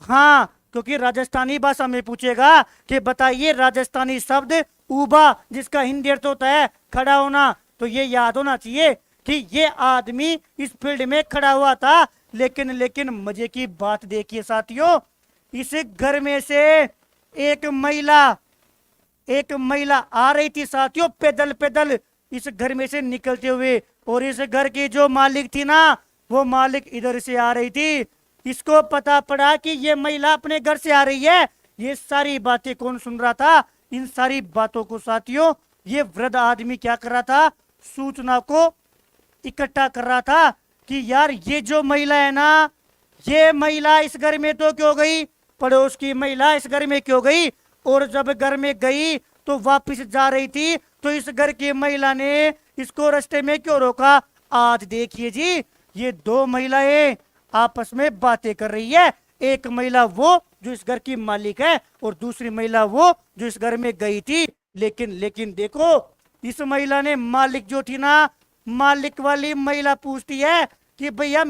S1: हाँ, क्योंकि राजस्थानी भाषा में पूछेगा कि बताइए राजस्थानी शब्द ऊबा, जिसका हिंदी अर्थ होता है खड़ा होना, तो ये याद होना चाहिए कि ये आदमी इस फील्ड में खड़ा हुआ था। लेकिन मजे की बात देखिए साथियों, इस घर में से एक महिला आ रही थी साथियों, पैदल पैदल इस घर में से निकलते हुए। और इस घर की जो मालिक थी ना, वो मालिक इधर से आ रही थी। इसको पता पड़ा कि ये महिला अपने घर से आ रही है। ये सारी बातें कौन सुन रहा था? इन सारी बातों को साथियों ये वृद्ध आदमी क्या कर रहा था? सूचना को इकट्ठा कर रहा था कि यार ये जो महिला है ना, ये महिला इस घर में तो क्यों गई, पड़ोस की महिला इस घर में क्यों गई, और जब घर में गई तो वापस जा रही थी तो इस घर की महिला ने इसको रास्ते में क्यों रोका। आज देखिए जी, ये दो महिलाएं आपस में बातें कर रही है। एक महिला वो जो इस घर की मालिक है और दूसरी महिला वो जो इस घर में गई थी। लेकिन लेकिन देखो, इस महिला ने मालिक जो थी ना, मालिक वाली महिला पूछती है कि भैया,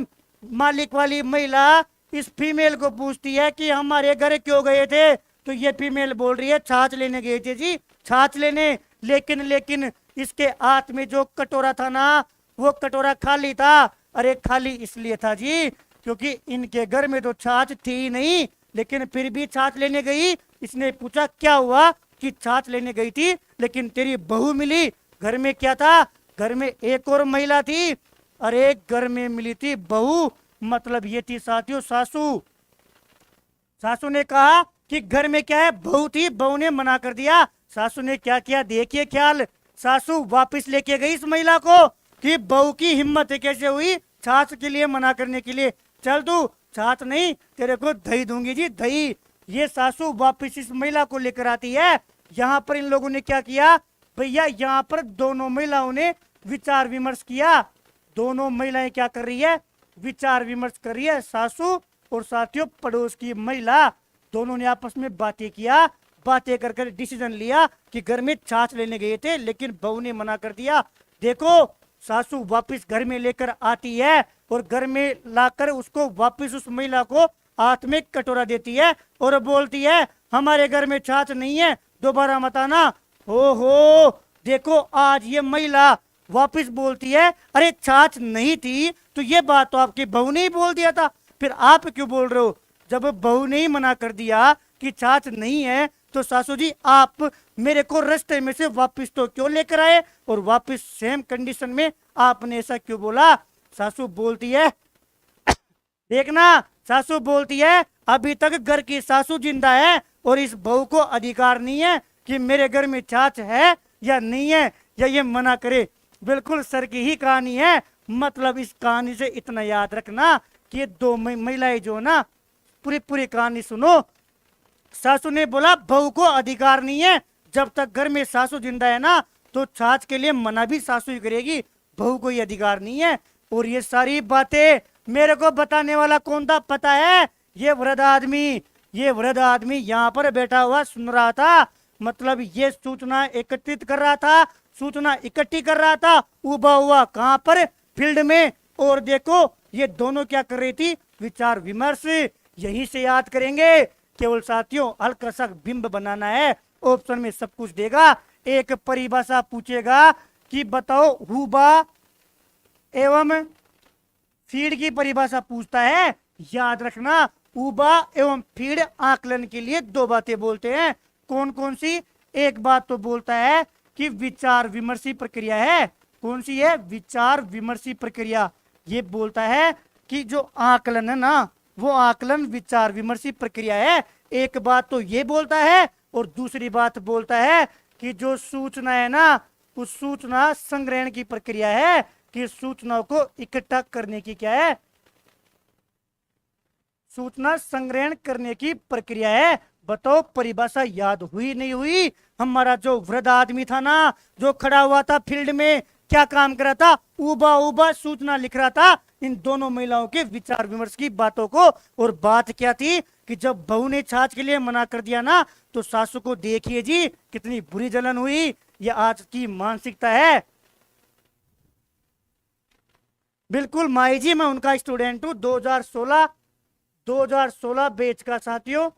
S1: मालिक वाली महिला इस फीमेल को पूछती है कि हमारे घर क्यों गए थे। तो ये फीमेल बोल रही है छाछ लेने गए थे जी, छाछ लेने। लेकिन लेकिन इसके हाथ में जो कटोरा था ना, वो कटोरा खाली था। अरे खाली इसलिए था जी क्योंकि इनके घर में तो छाछ थी ही नहीं, लेकिन फिर भी छाछ लेने गई। इसने पूछा क्या हुआ कि छाछ लेने गई थी लेकिन तेरी बहू मिली। घर में क्या था, घर में एक और महिला थी। अरे घर में मिली थी बहू, मतलब ये थी साथियों सासू। सासू ने कहा कि घर में क्या है, बहू थी, बहू ने मना कर दिया। सासू ने क्या किया देखिए ख्याल, सासू वापस लेके गई इस महिला को कि बहू की हिम्मत कैसे हुई छाछ के लिए मना करने के लिए, चल तू छाछ नहीं तेरे को दही दूंगी जी, दही। ये सासू वापस इस महिला को लेकर आती है। यहाँ पर इन लोगों ने क्या किया भैया, यहाँ पर दोनों महिलाओं ने विचार विमर्श किया। दोनों महिलाएं क्या कर रही है, विचार विमर्श कर रही है। सासू और साथियों पड़ोस की महिला दोनों ने आपस में बातें किया। बातें कर कर डिसीजन लिया कि घर में छाछ लेने गए थे लेकिन बहू ने मना कर दिया। देखो सासू वापस घर में लेकर आती है और घर में लाकर उसको वापस उस महिला को हाथ में कटोरा देती है और बोलती है हमारे घर में छाछ नहीं है, दोबारा मत आना। हो देखो आज ये महिला वापस बोलती है अरे छाछ नहीं थी तो ये बात तो आपकी बहू ने ही बोल दिया था, फिर आप क्यों बोल रहे हो। जब बहू ने ही मना कर दिया कि छाछ नहीं है तो सासू जी आप मेरे को रास्ते में से वापस तो क्यों लेकर आए और वापस सेम कंडीशन में आपने ऐसा क्यों बोला। सासू बोलती है देखना, सासू बोलती है अभी तक घर की सासू जिंदा है और इस बहू को अधिकार नहीं है कि मेरे घर में छाछ है या नहीं है या ये मना करे। बिल्कुल सर की ही कहानी है। मतलब इस कहानी से इतना याद रखना कि ये दो महिलाएं जो ना, पूरी पूरी कहानी सुनो। सासू ने बोला बहू को अधिकार नहीं है, जब तक घर में सासू जिंदा है ना तो छाछ के लिए मना भी सासू ही करेगी, बहू को ये अधिकार नहीं है। और ये सारी बातें मेरे को बताने वाला कौन था पता है, ये वृद्ध आदमी। ये वृद्ध आदमी यहाँ पर बैठा हुआ सुन रहा था, मतलब ये सूचना एकत्रित कर रहा था, सूचना इकट्ठी कर रहा था, उबा हुआ कहाँ पर, फील्ड में। और देखो ये दोनों क्या कर रही थी, विचार विमर्श। यहीं से याद करेंगे, केवल साथियों हल्का सा बिंब बनाना है। ऑप्शन में सब कुछ देगा, एक परिभाषा पूछेगा कि बताओ हुबा एवं फीड की परिभाषा पूछता है। याद रखना उबा एवं फीड आकलन के लिए दो बातें बोलते हैं। कौन कौन सी, एक बात तो बोलता है कि विचार विमर्शी प्रक्रिया है। कौन सी है, विचार विमर्शी प्रक्रिया। ये बोलता है कि जो आकलन है ना वो आकलन विचार विमर्शी प्रक्रिया है। एक बात तो ये बोलता है और दूसरी बात बोलता है कि जो सूचना है ना उस सूचना संग्रहण की प्रक्रिया है, कि सूचनाओं को इकट्ठा करने की क्या है, सूचना संग्रहण करने की प्रक्रिया है। बताओ परिभाषा याद हुई नहीं हुई। हमारा जो वृद्ध आदमी था ना, जो खड़ा हुआ था फील्ड में, क्या काम कर रहा था, उबा उबा सूचना लिख रहा था इन दोनों महिलाओं के विचार विमर्श की बातों को। और बात क्या थी कि जब बहू ने छाछ के लिए मना कर दिया ना तो सासू को देखिए जी कितनी बुरी जलन हुई। ये आज की मानसिकता है। बिल्कुल माई जी, मैं उनका स्टूडेंट हूँ, 2016 बैच का साथियों,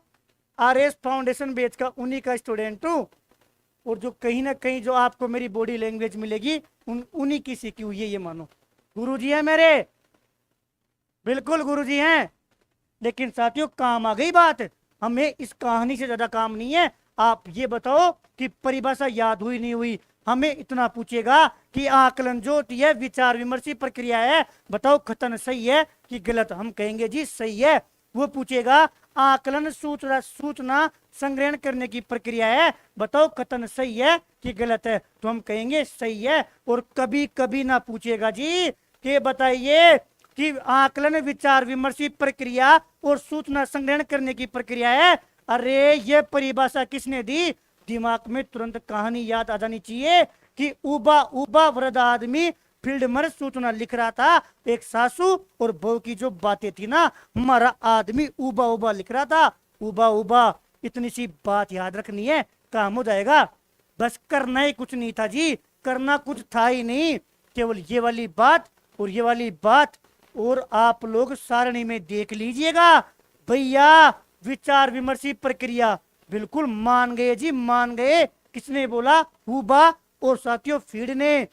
S1: आरएस फाउंडेशन बैच का, उन्हीं का स्टूडेंट हूँ। और जो कहीं ना कहीं जो आपको मेरी बॉडी लैंग्वेज मिलेगी उन्हीं की सीखी हुई है, ये मानो। गुरुजी है मेरे, बिल्कुल गुरुजी हैं। लेकिन साथियों काम आ गई बात, हमें इस कहानी से ज्यादा काम नहीं है। आप ये बताओ कि परिभाषा याद हुई नहीं हुई। हमें इतना पूछेगा कि आकलन जो होती है विचार विमर्शी प्रक्रिया है, बताओ कथन सही है कि गलत। हम कहेंगे जी सही है। वो पूछेगा आकलन सूचना संग्रहण करने की प्रक्रिया है, बताओ कथन सही है कि गलत है, तो हम कहेंगे सही है। और कभी कभी ना पूछेगा जी कि बताइए कि आकलन विचार विमर्शी प्रक्रिया और सूचना संग्रहण करने की प्रक्रिया है। अरे ये परिभाषा किसने दी? दिमाग में तुरंत कहानी याद आ जानी चाहिए कि उबा उबा वृद्ध आदमी फील्ड में सूचना लिख रहा था। एक सासू और बहू की जो बातें थी ना, हमारा आदमी उबा उबा लिख रहा था। उबा उबा, इतनी सी बात याद रखनी है, काम हो जाएगा। बस करना ही कुछ नहीं था जी, करना कुछ था ही नहीं, केवल ये वाली बात और ये वाली बात। और आप लोग सारणी में देख लीजिएगा भैया, विचार विमर्शी प्रक्रिया बिल्कुल मान गए जी, मान गए। किसने बोला? हुबा और साथियों फीड ने।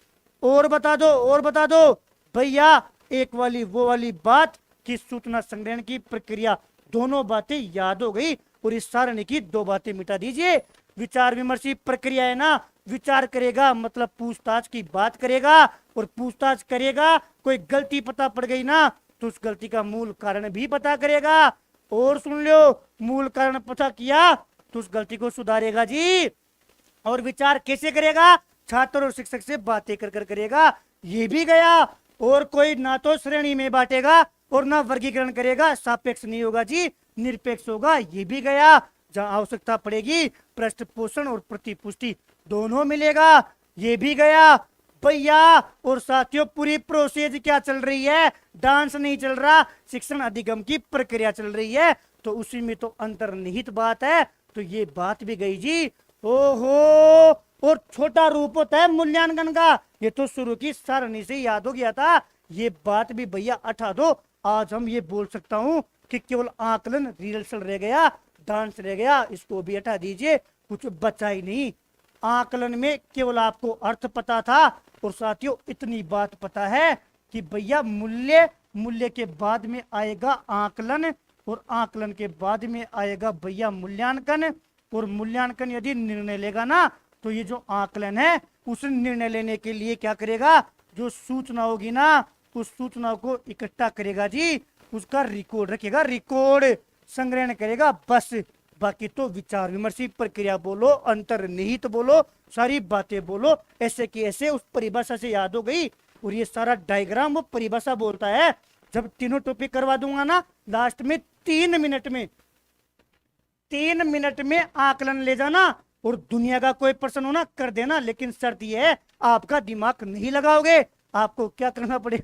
S1: और बता दो, और बता दो भैया, एक वाली वो वाली बात कि सूचना संग्रहण की प्रक्रिया, दोनों बातें याद हो गई। और इस सारणी की दो बातें मिटा दीजिए। विचार विमर्शी प्रक्रिया है ना, विचार करेगा मतलब पूछताछ की बात करेगा, और पूछताछ करेगा, कोई गलती पता पड़ गई ना तो उस गलती का मूल कारण भी पता करेगा। और सुन लो, मूल कारण पता किया तो उस गलती को सुधारेगा जी। और विचार कैसे करेगा? छात्र और शिक्षक से बातें कर कर करेगा। ये भी गया। और कोई ना तो श्रेणी में बांटेगा और ना वर्गीकरण करेगा, सापेक्ष नहीं होगा जी, निरपेक्ष होगा। ये भी गया। जहां आवश्यकता पड़ेगी पृष्ठ पोषण और प्रतिपुष्टि दोनों मिलेगा। ये भी गया भैया। और साथियों पूरी प्रोसेस क्या चल रही है? डांस नहीं चल रहा, शिक्षण अधिगम की प्रक्रिया चल रही है। तो उसी में तो अंतर्निहित बात है। तो ये बात भी गई जी। ओहो, और छोटा रूप होता है मूल्यांकन का, ये तो शुरू की सारणी से याद हो गया था। ये बात भी भैया हटा दो। आज हम ये बोल सकता हूँ कि केवल आकलन रिहर्सल रह गया, डांस रह गया, इसको भी हटा दीजिए, कुछ बचा ही नहीं। आकलन में केवल आपको अर्थ पता था। और साथियों इतनी बात पता है कि भैया मूल्य, मूल्य के बाद में आएगा आकलन, और आकलन के बाद में आएगा भैया मूल्यांकन। और मूल्यांकन यदि निर्णय लेगा ना, तो ये जो आकलन है उस निर्णय लेने के लिए क्या करेगा? जो सूचना होगी ना, उस सूचना को इकट्ठा करेगा जी, उसका रिकॉर्ड रखेगा, रिकॉर्ड संग्रहण करेगा। बस बाकी तो विचार विमर्शी प्रक्रिया बोलो, अंतर्निहित बोलो, सारी बातें बोलो, ऐसे की ऐसे उस परिभाषा से याद हो गई। और ये सारा डायग्राम वो परिभाषा बोलता है। जब तीनों टॉपिक करवा दूंगा ना, लास्ट में 3 मिनट में, 3 मिनट में आकलन ले जाना। और दुनिया का कोई प्रश्न हो ना कर देना, लेकिन शर्त यह है आपका दिमाग नहीं लगाओगे। आपको क्या करना पड़ेगा?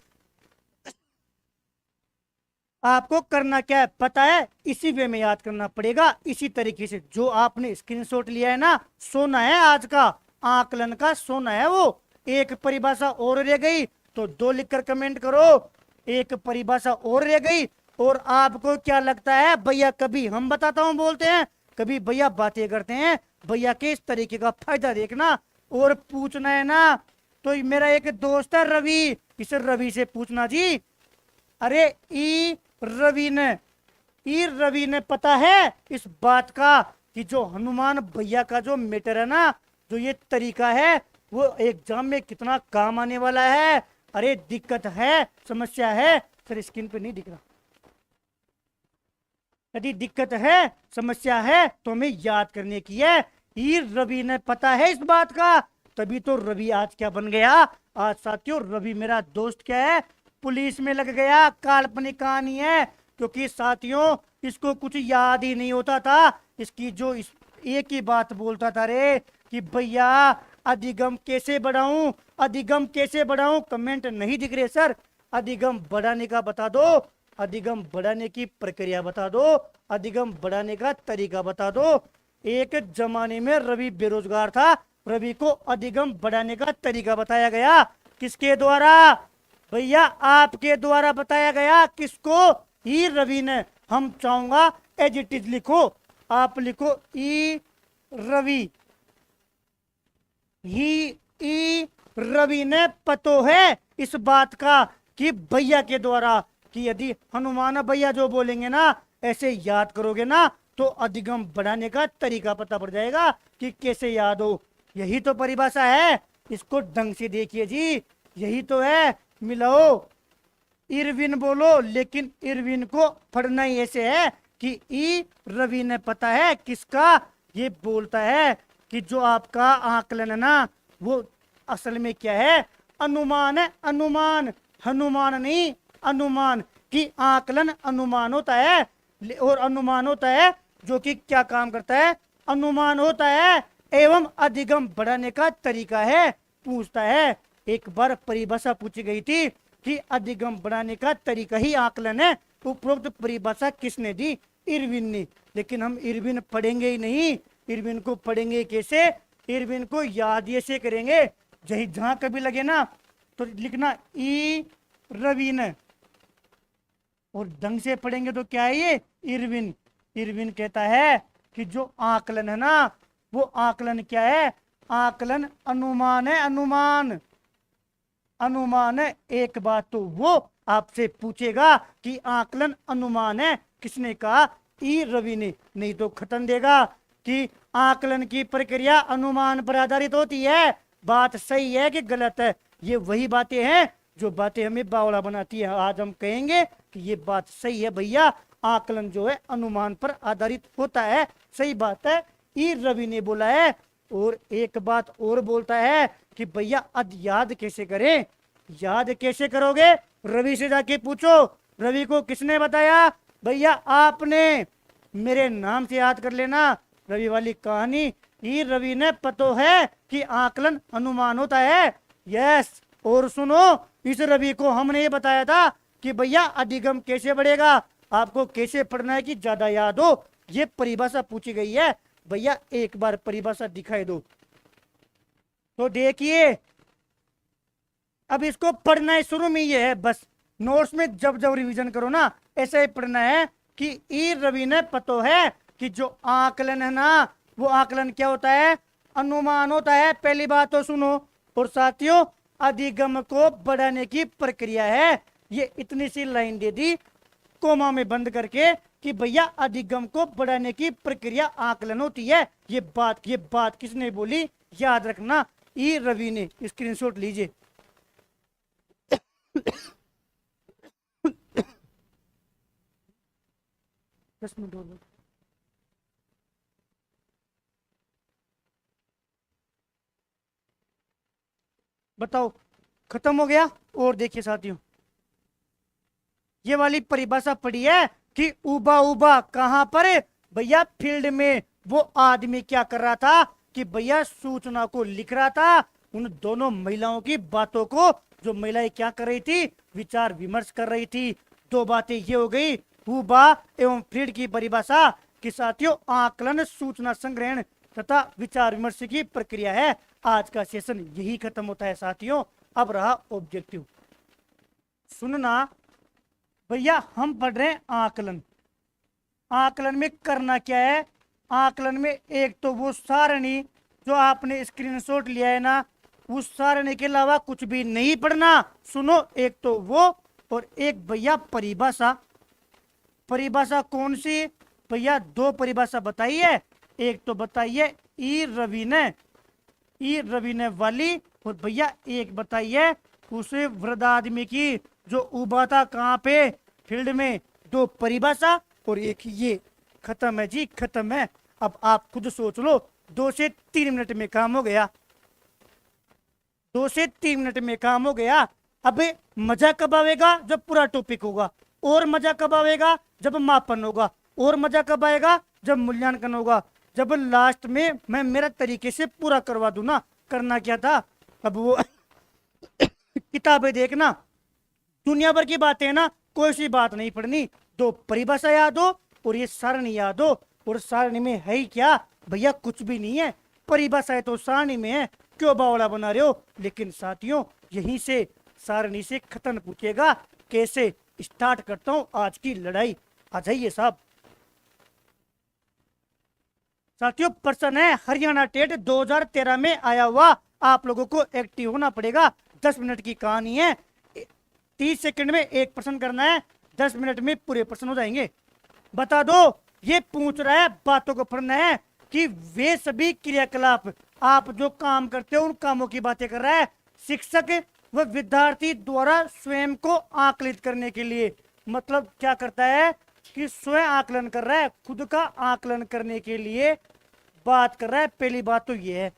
S1: आपको करना क्या है पता है? इसी वे में याद करना पड़ेगा, इसी तरीके से। जो आपने स्क्रीनशॉट लिया है ना, सोना है आज का, आकलन का सोना है वो। एक परिभाषा और रह गई तो 2 लिखकर कमेंट करो। एक परिभाषा और रह गई। और आपको क्या लगता है भैया? कभी हम बताता हूं बोलते हैं, कभी भैया बातें करते हैं। भैया के इस तरीके का फायदा देखना और पूछना है ना। तो मेरा एक दोस्त है रवि, इसे रवि से पूछना जी। अरे ई रवि ने पता है इस बात का कि जो हनुमान भैया का जो मैटर है ना, जो ये तरीका है, वो एग्जाम में कितना काम आने वाला है। अरे दिक्कत है, समस्या है, सर स्क्रीन पे नहीं दिख रहा। यदि दिक्कत है, समस्या है तो हमें याद करने की है। ई रवि ने पता है इस बात का, तभी तो रवि आज क्या बन गया। आज साथियों रवि मेरा दोस्त क्या है? पुलिस में लग गया। काल्पनिक कहानी है, क्योंकि साथियों इसको कुछ याद ही नहीं होता था। इसकी जो एक ही बात बोलता था रे कि भैया अधिगम कैसे बढ़ाऊं, अधिगम कैसे बढ़ाऊं। कमेंट नहीं दिख रहे सर, अधिगम बढ़ाने का बता दो, अधिगम बढ़ाने की प्रक्रिया बता दो, अधिगम बढ़ाने का तरीका बता दो। एक जमाने में रवि बेरोजगार था, रवि को अधिगम बढ़ाने का तरीका बताया गया। किसके द्वारा? भैया आपके द्वारा बताया गया। किसको? ई रवि ने। हम चाहूंगा एज इट इज लिखो, आप लिखो ई रवि। ई रवि ने पतो है इस बात का कि भैया के द्वारा, कि यदि हनुमान भैया जो बोलेंगे ना ऐसे याद करोगे ना, तो अधिगम बढ़ाने का तरीका पता पड़ जाएगा कि कैसे याद हो। यही तो परिभाषा है, इसको ढंग से देखिए जी, यही तो है। मिलाओ, इरविन बोलो, लेकिन इरविन को पढ़ना ही ऐसे है कि ई रवि ने पता है किसका। ये बोलता है कि जो आपका आकलन है ना, वो असल में क्या है? अनुमान है, अनुमान। हनुमान नहीं, अनुमान। कि आकलन अनुमान होता है, और अनुमान होता है जो कि क्या काम करता है, अनुमान होता है एवं अधिगम बढ़ाने का तरीका है। पूछता है, एक बार परिभाषा पूछी गई थी कि अधिगम बढ़ाने का तरीका ही आकलन है, उपरोक्त परिभाषा किसने दी, इरविन ने। लेकिन हम इरविन पढ़ेंगे ही नहीं। इरविन को पढ़ेंगे कैसे, इरविन को याद ये से करेंगे, जहां कभी लगे ना तो लिखना ई रविन, और ढंग से पढ़ेंगे तो क्या है ये, इरविन। इरविन कहता है कि जो आकलन है ना, वो आकलन क्या है, आकलन अनुमान है, अनुमान। अनुमान है। एक बात तो वो आपसे पूछेगा कि आकलन अनुमान है, किसने कहा, ई रवि ने। नहीं तो खत्म देगा कि आकलन की प्रक्रिया अनुमान पर आधारित होती है। बात सही है कि गलत है, ये वही बातें हैं जो बातें हमें बावला बनाती है। आज हम कहेंगे कि ये बात सही है भैया, आकलन जो है अनुमान पर आधारित होता है, सही बात है, ई रवि ने बोला है। और एक बात और बोलता है कि भैया अद याद कैसे करें, याद कैसे करोगे, रवि से जाके पूछो। रवि को किसने बताया, भैया आपने, मेरे नाम से याद कर लेना। रवि वाली कहानी, ई रवि ने पतो है कि आकलन अनुमान होता है। यस, और सुनो, इस रवि को हमने ये बताया था कि भैया अधिगम कैसे बढ़ेगा, आपको कैसे पढ़ना है कि ज्यादा याद हो। ये परिभाषा पूछी गई है, भैया एक बार परिभाषा दिखाई दो। तो देखिए, अब इसको पढ़ना है, शुरू में ये है, बस नोट्स में जब जब रिवीजन करो ना ऐसा ही पढ़ना है कि ई रवि ने पतो है कि जो आकलन है ना, वो आकलन क्या होता है, अनुमान होता है। पहली बात तो सुनो। और साथियों, अधिगम को बढ़ाने की प्रक्रिया है। ये इतनी सी लाइन दे दी कोमा में बंद करके कि भैया अधिगम को बढ़ाने की प्रक्रिया आकलन होती है। ये बात किसने बोली, याद रखना, ई रवि ने। स्क्रीनशॉट लीजिए। 10 मिनट और बताओ, खत्म हो गया। और देखिए साथियों, ये वाली परिभाषा पढ़ी है कि उबा उबा कहां पर, भैया फील्ड में। वो आदमी क्या कर रहा था कि भैया सूचना को लिख रहा था, उन दोनों महिलाओं की बातों को। जो महिलाएं क्या कर रही थी, विचार विमर्श कर रही थी। दो बातें ये हो गई, उबा एवं फील्ड की परिभाषा कि साथियों आकलन सूचना संग्रहण तथा विचार विमर्श की प्रक्रिया है। आज का सेशन यही खत्म होता है साथियों। अब रहा ऑब्जेक्टिव, सुनना भैया, हम पढ़ रहे हैं आकलन। आकलन में करना क्या है, आकलन में एक तो वो सारणी जो आपने स्क्रीनशॉट लिया है ना, उस सारणी के अलावा कुछ भी नहीं पढ़ना। सुनो, एक तो वो, और एक भैया परिभाषा। परिभाषा कौन सी, भैया दो परिभाषा बताई है। एक तो बताइए ई रवि ने वाली, और भैया एक बताइए उसे वृद्ध आदमी की जो उबा था कहाँ पे, फील्ड में। दो परिभाषा और एक ये। खत्म है जी, खत्म है। अब आप खुद सोच लो, 2 से 3 मिनट में काम हो गया। 2 से 3 मिनट में काम हो गया। अब मजा कब आएगा, जब पूरा टॉपिक होगा। और मजा कब आएगा, जब मापन होगा। और मजा कब आएगा, जब मूल्यांकन होगा। जब लास्ट में मैं मेरा तरीके से पूरा करवा दूं ना। करना क्या था, अब वो किताबें देखना, दुनिया भर की बातें है ना, कोई सी बात नहीं पढ़नी। दो परिभाषा याद हो और ये सारणी याद हो। और सारणी में है ही क्या, भैया कुछ भी नहीं है। परिभाषा है तो सारणी में है, क्यों बावड़ा बना रहे हो। लेकिन साथियों, यहीं से सारणी से खत्म पूछेगा कैसे। स्टार्ट करता हूं आज की लड़ाई। आ जाइए साहब। साथियों, प्रश्न है हरियाणा टेट 2013 में आया हुआ। आप लोगों को एक्टिव होना पड़ेगा। 10 मिनट की कहानी है, 30 सेकंड में एक प्रश्न करना है, 10 मिनट में पूरे प्रश्न हो जाएंगे। बता दो, ये पूछ रहा है, बातों को पढ़ना है कि वे सभी क्रियाकलाप, आप जो काम करते हो उन कामों की बातें कर रहा है शिक्षक व विद्यार्थी द्वारा स्वयं को आकलित करने के लिए। मतलब क्या करता है कि स्वयं आकलन कर रहा है, खुद का आकलन करने के लिए बात कर रहा है। पहली बात तो ये है।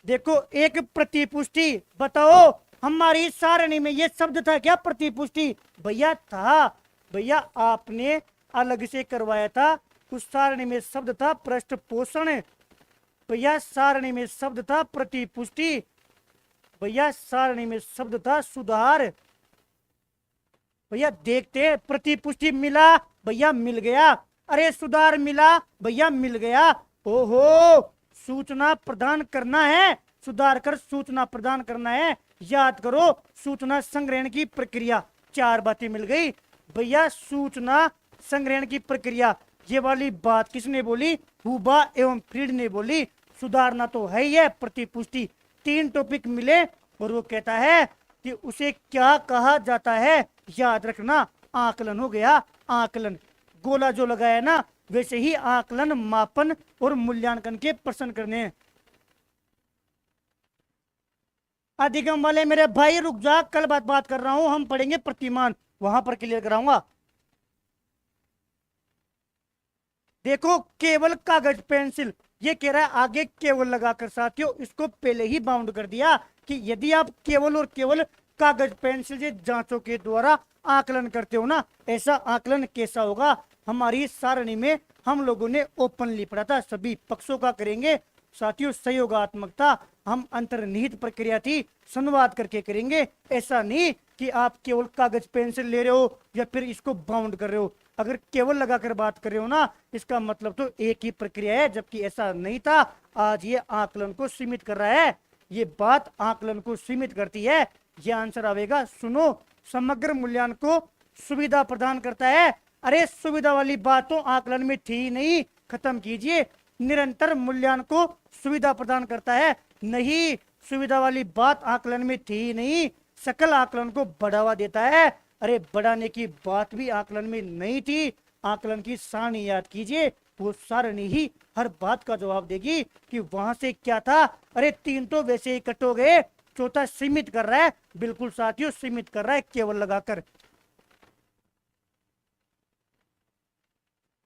S1: देखो, एक प्रतिपुष्टि, बताओ हमारी सारणी में ये शब्द था क्या प्रतिपुष्टि? भैया था। भैया आपने अलग से करवाया था, उस सारणी में शब्द था पृष्ठ पोषण। भैया सारणी में शब्द था प्रतिपुष्टि। भैया सारणी में शब्द था सुधार। भैया देखते प्रतिपुष्टि मिला, भैया मिल गया। अरे सुधार मिला, भैया मिल गया। ओहो, सूचना प्रदान करना है, सुधार कर सूचना प्रदान करना है। याद करो सूचना संग्रहण की प्रक्रिया, 4 बातें मिल गई। भैया सूचना संग्रहण की प्रक्रिया, ये वाली बात किसने बोली? हुबा एवं फ्रीड ने बोली। सुधारना तो है ही है, प्रतिपुष्टि। 3 टॉपिक मिले और वो कहता है कि उसे क्या कहा जाता है? याद रखना, आकलन हो गया। आकलन गोला जो लगाया ना, वैसे ही आकलन, मापन और मूल्यांकन के प्रश्न करने हैं। अधिगम वाले मेरे भाई रुक जा, कल बात कर रहा हूं, हम पढ़ेंगे प्रतिमान, वहां पर क्लियर कराऊंगा। देखो केवल कागज पेंसिल, ये कह रहा है आगे केवल लगाकर। साथियों इसको पहले ही बाउंड कर दिया कि यदि आप केवल और केवल कागज पेंसिल से जांचों के द्वारा आकलन करते हो ना, ऐसा आकलन कैसा होगा? हमारी सारणी में हम लोगों ने ओपनली पढ़ा था, सभी पक्षों का करेंगे। साथियों सहयोगात्मकता हम अंतर्निहित प्रक्रिया थी, संवाद करके करेंगे। ऐसा नहीं कि आप केवल कागज पेंसिल ले रहे हो या फिर इसको बाउंड कर रहे हो। अगर केवल लगाकर बात कर रहे हो ना, इसका मतलब तो एक ही प्रक्रिया है, जबकि ऐसा नहीं था। आज ये आकलन को सीमित कर रहा है, ये बात आकलन को सीमित करती है। ये आंसर आवेगा। सुनो, समग्र मूल्यांकन को सुविधा प्रदान करता है। अरे सुविधा वाली बात तो आकलन में थी नहीं, खत्म कीजिए। निरंतर मूल्यांकन को सुविधा प्रदान करता है, नहीं, सुविधा वाली बात आकलन में थी नहीं। सकल आकलन को बढ़ावा देता है। अरे बढ़ाने की बात भी आकलन में नहीं थी। आकलन की सारणी याद कीजिए, वो सारणी ही हर बात का जवाब देगी कि वहां से क्या था। अरे 3 तो वैसे ही कट हो गए, चौथा सीमित कर रहा है। बिल्कुल साथियों, सीमित कर रहा है केवल लगाकर।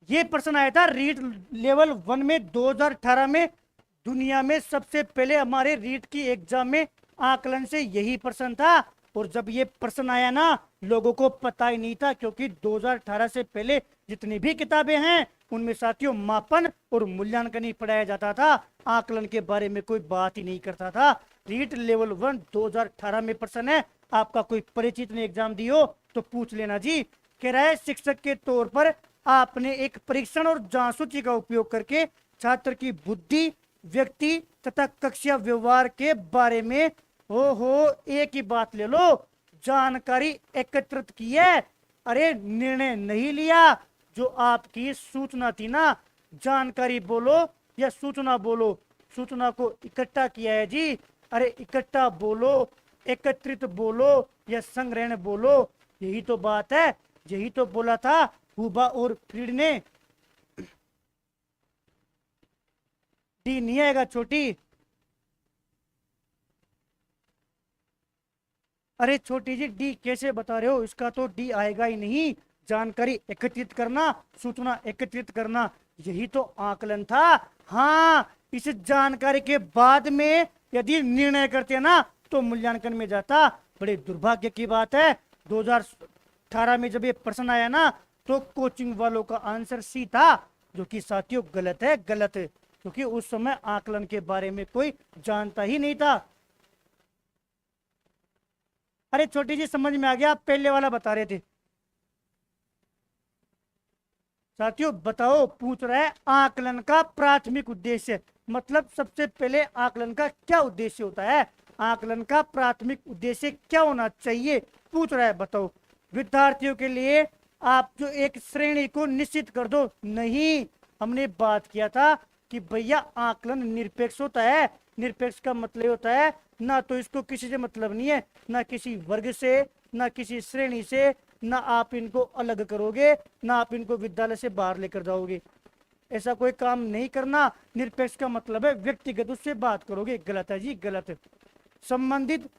S1: ये प्रश्न आया था रीट लेवल 1 में 2018 में। दुनिया में सबसे पहले हमारे रीट की एग्जाम में आकलन से यही प्रश्न था। और जब ये प्रश्न आया ना, लोगों को पता ही नहीं था, क्योंकि 2018 से पहले जितनी भी किताबें हैं उनमें साथियों मापन और मूल्यांकन ही पढ़ाया जाता था, आकलन के बारे में कोई बात ही नहीं करता था। रीट लेवल 1 2018 में प्रश्न है। आपका कोई परिचित ने एग्जाम दी हो तो पूछ लेना जी। कह रहा है शिक्षक के तौर पर आपने एक परीक्षण और जांच सूची का उपयोग करके छात्र की बुद्धि, व्यक्ति तथा कक्षा व्यवहार के बारे में एक ही बात ले लो, जानकारी एकत्रित की है। अरे निर्णय नहीं लिया, जो आपकी सूचना थी ना, जानकारी बोलो या सूचना बोलो, सूचना को इकट्ठा किया है जी। अरे इकट्ठा बोलो, एकत्रित बोलो या संग्रहण बोलो, यही तो बात है। यही तो बोला था हुबा और फ्रीड ने। डी नहीं आएगा छोटी। अरे छोटी जी डी कैसे बता रहे हो? इसका तो डी आएगा ही नहीं। जानकारी एकत्रित करना, सूचना एकत्रित करना, यही तो आकलन था। हाँ, इस जानकारी के बाद में यदि निर्णय करते ना तो मूल्यांकन में जाता। बड़े दुर्भाग्य की बात है, 2018 में जब ये प्रश्न आया ना तो कोचिंग वालों का आंसर सी था, जो कि साथियों गलत है, गलत है, क्योंकि उस समय आकलन के बारे में कोई जानता ही नहीं था। अरे छोटी जी समझ में आ गया, आप पहले वाला बता रहे थे। साथियों बताओ, पूछ रहा है आकलन का प्राथमिक उद्देश्य, मतलब सबसे पहले आकलन का क्या उद्देश्य होता है? आकलन का प्राथमिक उद्देश्य क्या होना चाहिए, पूछ रहा है, बताओ। विद्यार्थियों के लिए आप जो एक श्रेणी को निश्चित कर दो, नहीं, हमने बात किया था कि भैया आकलन निरपेक्ष होता है। निरपेक्ष का मतलब होता है ना तो इसको किसी से मतलब नहीं है, ना किसी वर्ग से, ना किसी श्रेणी से, ना आप इनको अलग करोगे, ना आप इनको विद्यालय से बाहर लेकर जाओगे, ऐसा कोई काम नहीं करना। निरपेक्ष का मतलब है व्यक्तिगत उससे बात करोगे, गलत है जी, गलत है। संबंधित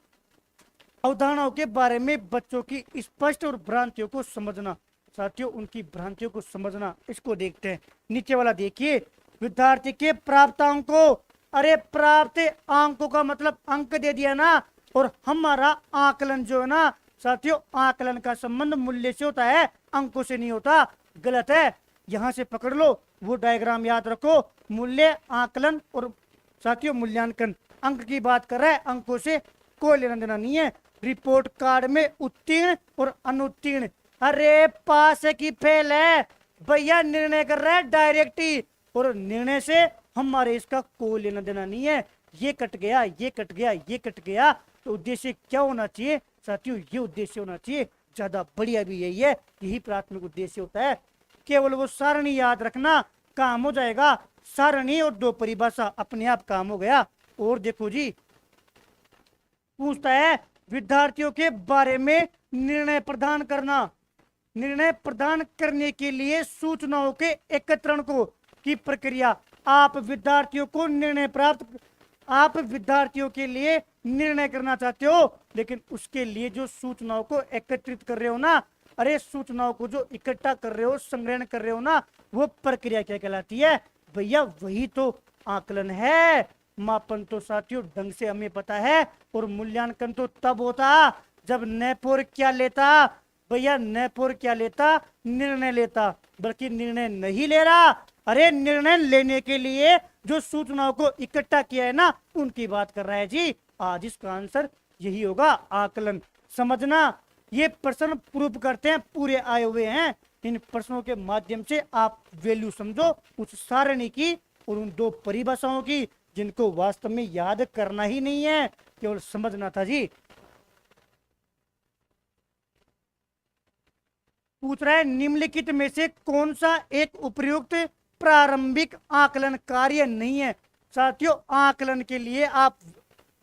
S1: अवधारणाओं के बारे में बच्चों की स्पष्ट और भ्रांतियों को समझना। साथियों उनकी भ्रांतियों को समझना, इसको देखते हैं। नीचे वाला देखिए, विद्यार्थी के प्राप्त अंकों, अरे प्राप्त अंकों का मतलब अंक दे दिया ना, और हमारा आकलन जो है ना साथियों, आकलन का संबंध मूल्य से होता है, अंकों से नहीं होता। गलत है, यहां से पकड़ लो, वो डायग्राम याद रखो। मूल्य, आकलन और साथियों मूल्यांकन, अंक की बात कर रहा है, अंकों से कोई लेना देना नहीं है। रिपोर्ट कार्ड में उत्तीर्ण और अनुत्तीर्ण, अरे पास है कि फेल है भैया, निर्णय कर रहा है डायरेक्ट ही, और निर्णय से हमारे इसका कोई लेना देना नहीं है। ये कट गया, ये कट गया, ये कट गया, तो उद्देश्य क्या होना चाहिए साथियों? ये उद्देश्य होना चाहिए, ज्यादा बढ़िया भी यही है, यही प्राथमिक उद्देश्य होता है। केवल वो सारणी याद रखना, काम हो जाएगा। सारणी और दो परिभाषा, अपने आप काम हो गया। और देखो जी, पूछता है विद्यार्थियों के बारे में निर्णय प्रदान करना। निर्णय प्रदान करने के लिए सूचनाओं के एकत्रण को की प्रक्रिया। आप विद्यार्थियों के लिए निर्णय करना चाहते हो, लेकिन उसके लिए जो सूचनाओं को एकत्रित कर रहे हो ना, अरे सूचनाओं को जो इकट्ठा कर रहे हो, संग्रहण कर रहे हो ना, वो प्रक्रिया क्या कहलाती है भैया? वही तो आकलन है। मापन तो साथियों ढंग से हमें पता है, और मूल्यांकन तो तब होता जब नैपोर क्या लेता भैया? नैपोर क्या लेता? निर्णय लेता, बल्कि निर्णय नहीं ले रहा। अरे निर्णय लेने के लिए जो सूचनाओं को इकट्ठा किया है ना, उनकी बात कर रहा है जी। आज इसका आंसर यही होगा, आकलन। समझना, ये प्रश्न प्रूफ करते हैं, पूरे आए हुए हैं। इन प्रश्नों के माध्यम से आप वैल्यू समझो उस सारणी की और उन दो परिभाषाओं की, जिनको वास्तव में याद करना ही नहीं है, केवल समझना था जी। पूछ रहा है निम्नलिखित में से कौन सा एक उपयुक्त प्रारंभिक आकलन कार्य नहीं है? साथियों, आकलन के लिए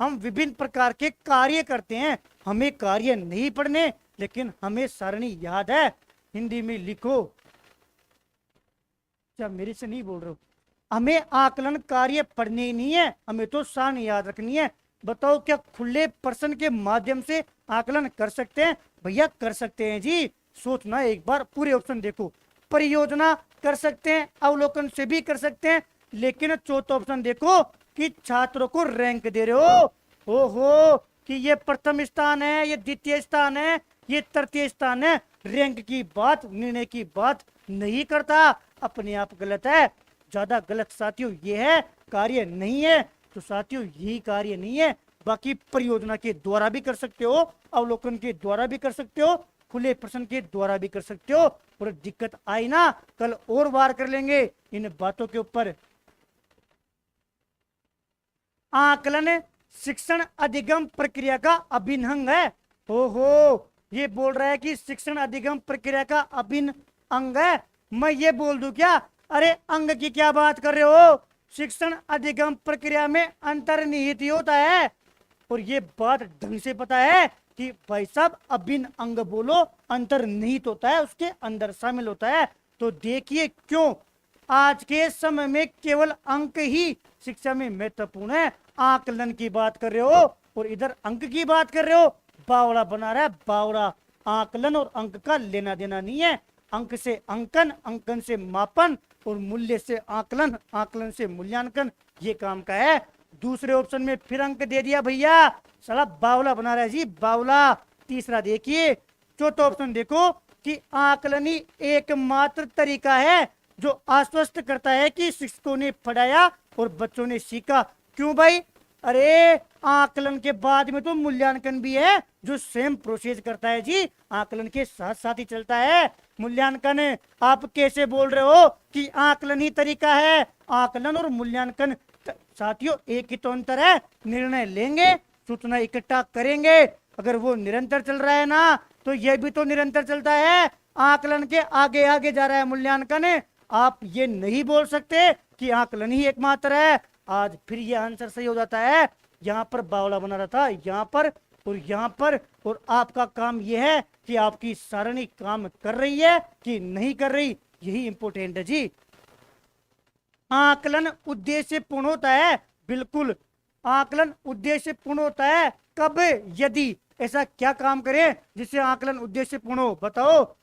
S1: हम विभिन्न प्रकार के कार्य करते हैं। हमें कार्य नहीं पढ़ने, लेकिन हमें सारणी याद है। हिंदी में लिखो, क्या मेरे से नहीं बोल रहे हो? हमें आकलन कार्य पढ़ने ही नहीं है, हमें तो सारणी याद रखनी है। बताओ, क्या खुले प्रश्न के माध्यम से आकलन कर सकते हैं? भैया कर सकते हैं जी। सोचना एक बार, पूरे ऑप्शन देखो। परियोजना कर सकते हैं, अवलोकन से भी कर सकते हैं, लेकिन चौथा ऑप्शन देखो कि छात्रों को रैंक दे रहे हो। ओहो, कि ये प्रथम स्थान है, ये द्वितीय स्थान है, ये तृतीय स्थान है। रैंक की बात, निर्णय की बात नहीं करता, अपने आप गलत है। ज्यादा गलत साथियों ये है, कार्य नहीं है। तो साथियों यही कार्य नहीं है। बाकी परियोजना के द्वारा भी कर सकते हो, अवलोकन के द्वारा भी कर सकते हो, खुले प्रश्न के द्वारा भी कर सकते हो। और दिक्कत आई ना, कल और वार कर लेंगे इन बातों के ऊपर। आकलन शिक्षण अधिगम प्रक्रिया का अभिन्न अंग है। ओहो, ये बोल रहा है कि शिक्षण अधिगम प्रक्रिया का अभिन्न अंग है। मैं ये बोल दूं क्या? अरे अंग की क्या बात कर रहे हो? शिक्षण अधिगम प्रक्रिया में अंतर्निहित ही होता है। और ये बात ढंग से पता है कि भाई साहब अभिन्न अंग बोलो, अंतर्निहित होता है, उसके अंदर शामिल होता है। तो देखिए क्यों आज के समय में केवल अंक ही शिक्षा में महत्वपूर्ण है। आकलन की बात कर रहे हो और इधर अंक की बात कर रहे हो, बावड़ा बना रहा है बावड़ा। आकलन और अंक का लेना देना नहीं है। अंक से अंकन, अंकन से मापन, और मूल्य से आकलन, आकलन से मूल्यांकन, ये काम का है। दूसरे ऑप्शन में फिर अंक दे दिया भैया, साला बावला बना रहा है जी, बावला। तीसरा देखिए, चौथा ऑप्शन देखो कि आकलन ही एकमात्र तरीका है जो आश्वस्त करता है कि शिक्षकों ने पढ़ाया और बच्चों ने सीखा। क्यों भाई? अरे आकलन के बाद में तो मूल्यांकन भी है, जो सेम प्रोसेस करता है जी, आकलन के साथ साथ ही चलता है मूल्यांकन। आप कैसे बोल रहे हो कि आकलन ही तरीका है? आकलन और मूल्यांकन साथियों एक ही तो अंतर है। निर्णय लेंगे, सूचना इकट्ठा करेंगे, अगर वो निरंतर चल रहा है ना, तो यह भी तो निरंतर चलता है। आकलन के आगे आगे जा रहा है मूल्यांकन। आप ये नहीं बोल सकते कि आकलन ही एकमात्र है। आज फिर ये आंसर सही हो जाता है। यहाँ पर बावला बना रहा था, यहाँ पर और यहाँ पर। और आपका काम यह है कि आपकी सारणी काम कर रही है कि नहीं कर रही, यही इंपॉर्टेंट है जी। आकलन उद्देश्य पूर्ण होता है, बिल्कुल आकलन उद्देश्य पूर्ण होता है। कब? यदि ऐसा क्या काम करें जिससे आकलन उद्देश्य पूर्ण हो? बताओ।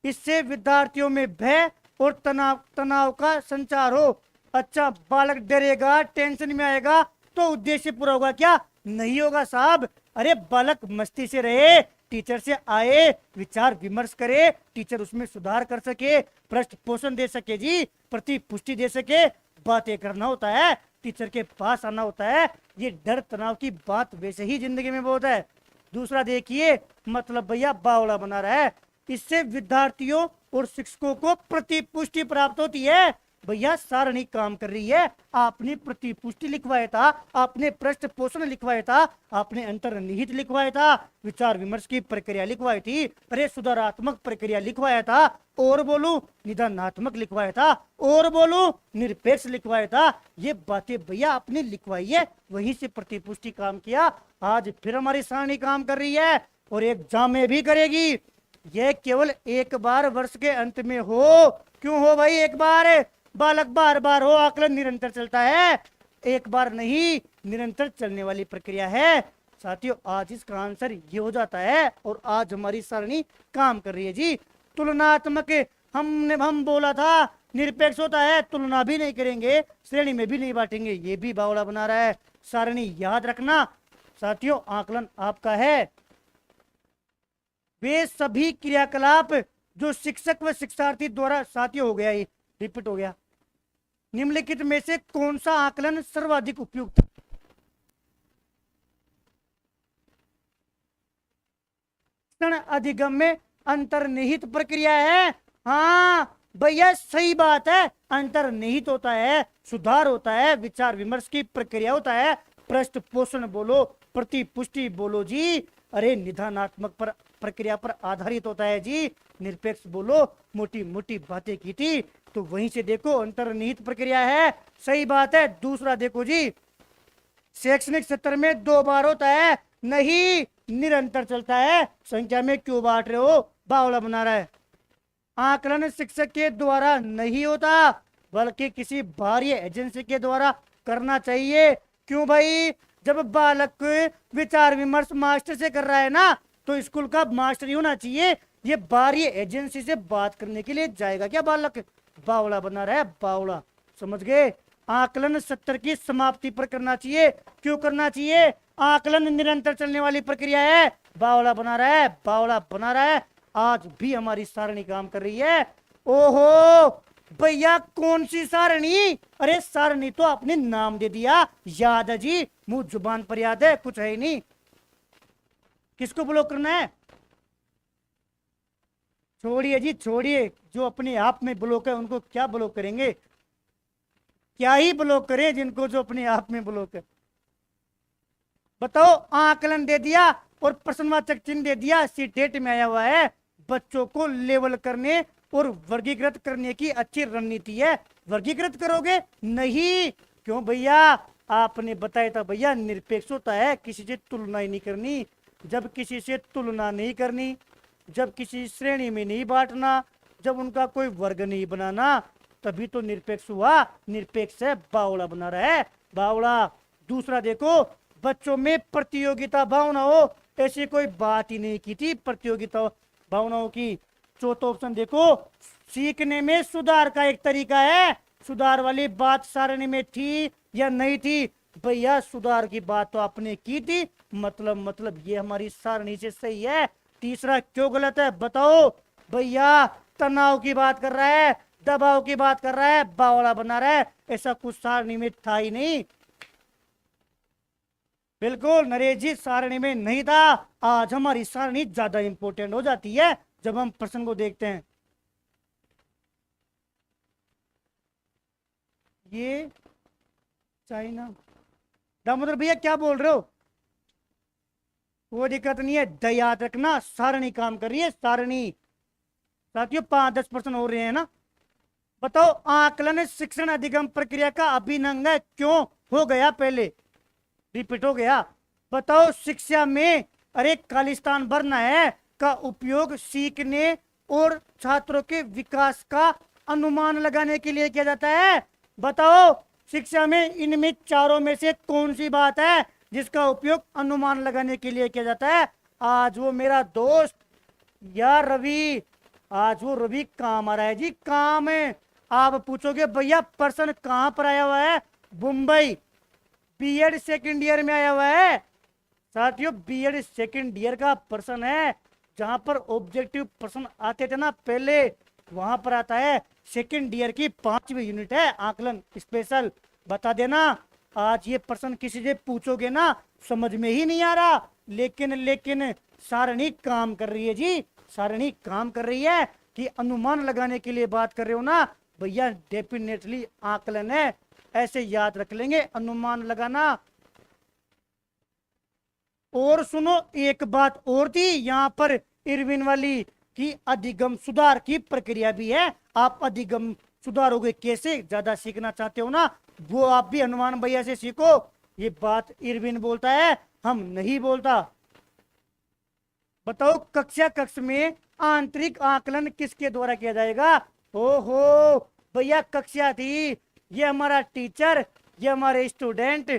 S1: इससे विद्यार्थियों में भय और तनाव का संचार हो। अच्छा, बालक डरेगा, टेंशन में आएगा, तो उद्देश्य पूरा होगा क्या? नहीं होगा साहब। अरे बालक मस्ती से रहे, टीचर से आए, विचार विमर्श करे, टीचर उसमें सुधार कर सके, पृष्ठ पोषण दे सके जी, प्रति पुष्टि दे सके, बातें करना होता है, टीचर के पास आना होता है। ये डर तनाव की बात वैसे ही जिंदगी में बहुत है। दूसरा देखिए, मतलब भैया बावड़ा बना रहा है, इससे विद्यार्थियों और शिक्षकों को प्रतिपुष्टि प्राप्त होती है। भैया सारणी काम कर रही है, आपने प्रतिपुष्टि लिखवाया था, आपने पृष्ठ पोषण लिखवाया था, आपने अंतर्निहित लिखवाया था, विचार विमर्श की प्रक्रिया लिखवाई थी, अरे सुधारात्मक प्रक्रिया लिखवाया था, और बोलू निदानात्मक लिखवाया था, और बोलू निरपेक्ष लिखवाया था। ये बातें भैया आपने लिखवाई है, वहीं से प्रतिपुष्टि काम किया। आज फिर हमारी सारणी काम कर रही है और एग्जाम में भी करेगी। यह केवल एक बार वर्ष के अंत में हो। क्यों हो भाई? एक बार बालक बार बार हो, आकलन निरंतर चलता है, एक बार नहीं, निरंतर चलने वाली प्रक्रिया है। साथियों आज इसका आंसर ये हो जाता है और आज हमारी सारणी काम कर रही है जी। तुलनात्मक हम बोला था, निरपेक्ष होता है, तुलना भी नहीं करेंगे, श्रेणी में भी नहीं बांटेंगे, ये भी बावड़ा बना रहा है। सारणी याद रखना साथियों, आकलन आपका है। वे सभी क्रियाकलाप जो शिक्षक व शिक्षार्थी द्वारा, साथियों हो गया, ये रिपीट हो गया, निम्नलिखित में से कौन सा आकलन सर्वाधिक उपयुक्त? अधिगम में अंतर्निहित प्रक्रिया है। हाँ भैया सही बात है, अंतर्निहित होता है, सुधार होता है, विचार विमर्श की प्रक्रिया होता है, पृष्ठ पोषण बोलो, प्रतिपुष्टि बोलो जी, अरे निदानात्मक पर प्रक्रिया पर आधारित होता है जी, निरपेक्ष बोलो, मोटी मोटी बातें की थी, तो वहीं से देखो अंतर्निहित प्रक्रिया है, सही बात है। दूसरा देखो जी, शैक्षणिक सत्र में 2 बार होता है, नहीं निरंतर चलता है, संख्या में क्यों बांट रहे हो? बावला बना रहा है। आकलन शिक्षक के द्वारा नहीं होता, बल्कि किसी बाहरी एजेंसी के द्वारा करना चाहिए। क्यों भाई? जब बालक विचार विमर्श मास्टर से कर रहा है ना, तो स्कूल का मास्टर ही होना चाहिए, ये बाहरी एजेंसी से बात करने के लिए जाएगा क्या बालक? बावड़ा बना रहा है, बावड़ा, समझ गए? आकलन सत्र की समाप्ति पर करना चाहिए। क्यों करना चाहिए? आकलन निरंतर चलने वाली प्रक्रिया है, बावड़ा बना रहा है, बावड़ा बना रहा है। आज भी हमारी सारणी काम कर रही है। ओहो भैया कौन सी सारणी? अरे सारणी तो आपने नाम दे दिया, याद है जी, मुंह जुबान पर याद है, कुछ है ही नहीं। किसको ब्लॉक करना है? छोड़िए जी छोड़िए, जो अपने आप में ब्लॉक है उनको क्या ब्लॉक करेंगे? क्या ही ब्लॉक करें जिनको जो अपने आप में ब्लॉक है। बताओ, आकलन दे दिया और प्रश्नवाचक चिन्ह दे दिया, सीटेट में आया हुआ है, बच्चों को लेवल करने और वर्गीकृत करने की अच्छी रणनीति है। वर्गीकृत करोगे? नहीं। क्यों भैया? आपने बताया था भैया निरपेक्ष होता है, किसी से तुलना ही नहीं करनी। जब किसी से तुलना नहीं करनी, जब किसी श्रेणी में नहीं बांटना, जब उनका कोई वर्ग नहीं बनाना, तभी तो निरपेक्ष हुआ। निरपेक्ष है, बावड़ा बना रहा है, बावड़ा। दूसरा देखो, बच्चों में प्रतियोगिता भावना हो, ऐसी कोई बात ही नहीं की थी प्रतियोगिता भावनाओं की। चौथा ऑप्शन देखो, सीखने में सुधार का एक तरीका है, सुधार वाली बात सारणी में थी या नहीं थी? भैया सुधार की बात तो आपने की थी, मतलब ये हमारी सारणी से सही है। तीसरा क्यों गलत है बताओ? भैया तनाव की बात कर रहा है, दबाव की बात कर रहा है, बावड़ा बना रहा है, ऐसा कुछ सारणी में था ही नहीं। बिल्कुल नरेश जी, सारणी में नहीं था। आज हमारी सारणी ज्यादा इंपॉर्टेंट हो जाती है जब हम प्रश्न को देखते हैं। ये चाइना, दामोदर भैया क्या बोल रहे हो? वो दिक्कत नहीं है, याद रखना सारणी काम कर रही है, सारणी। साथियों 5-10% हो रहे हैं ना। बताओ, आकलन शिक्षण अधिगम प्रक्रिया का अभिन्न अंग है, क्यों हो गया? पहले रिपीट हो गया। बताओ, शिक्षा में अरे खालिस्तान भरना है का उपयोग सीखने और छात्रों के विकास का अनुमान लगाने के लिए किया जाता है। बताओ, शिक्षा में इनमें चारों में से कौन सी बात है जिसका उपयोग अनुमान लगाने के लिए किया जाता है? आज वो मेरा दोस्त यार रवि, आज वो रवि काम आ रहा है जी, काम है। आप पूछोगे भैया पर्सन कहाँ पर आया हुआ है? मुंबई, बीएड सेकंड ईयर में आया हुआ है। साथियों बीएड सेकंड ईयर का प्रश्न है, जहां पर ऑब्जेक्टिव प्रश्न आते थे ना पहले, वहां पर आता है सेकंड ईयर की 5वीं यूनिट है आकलन स्पेशल। बता देना, आज ये प्रश्न किसी से पूछोगे ना समझ में ही नहीं आ रहा, लेकिन सारणी काम कर रही है जी, सारणी काम कर रही है कि अनुमान लगाने के लिए बात कर रहे हो ना भैया, डेफिनेटली आकलन है, ऐसे याद रख लेंगे अनुमान लगाना। और सुनो एक बात और थी यहाँ पर इरविन वाली कि अधिगम सुधार की प्रक्रिया भी है। आप अधिगम सुधारोगे कैसे, ज्यादा सीखना चाहते हो ना, वो आप भी हनुमान भैया से सीखो। ये बात इरविन बोलता है, हम नहीं बोलता। बताओ कक्षा कक्ष में आंतरिक आकलन किसके द्वारा किया जाएगा? ओहो भैया, कक्षा थी, ये हमारा टीचर, ये हमारे स्टूडेंट,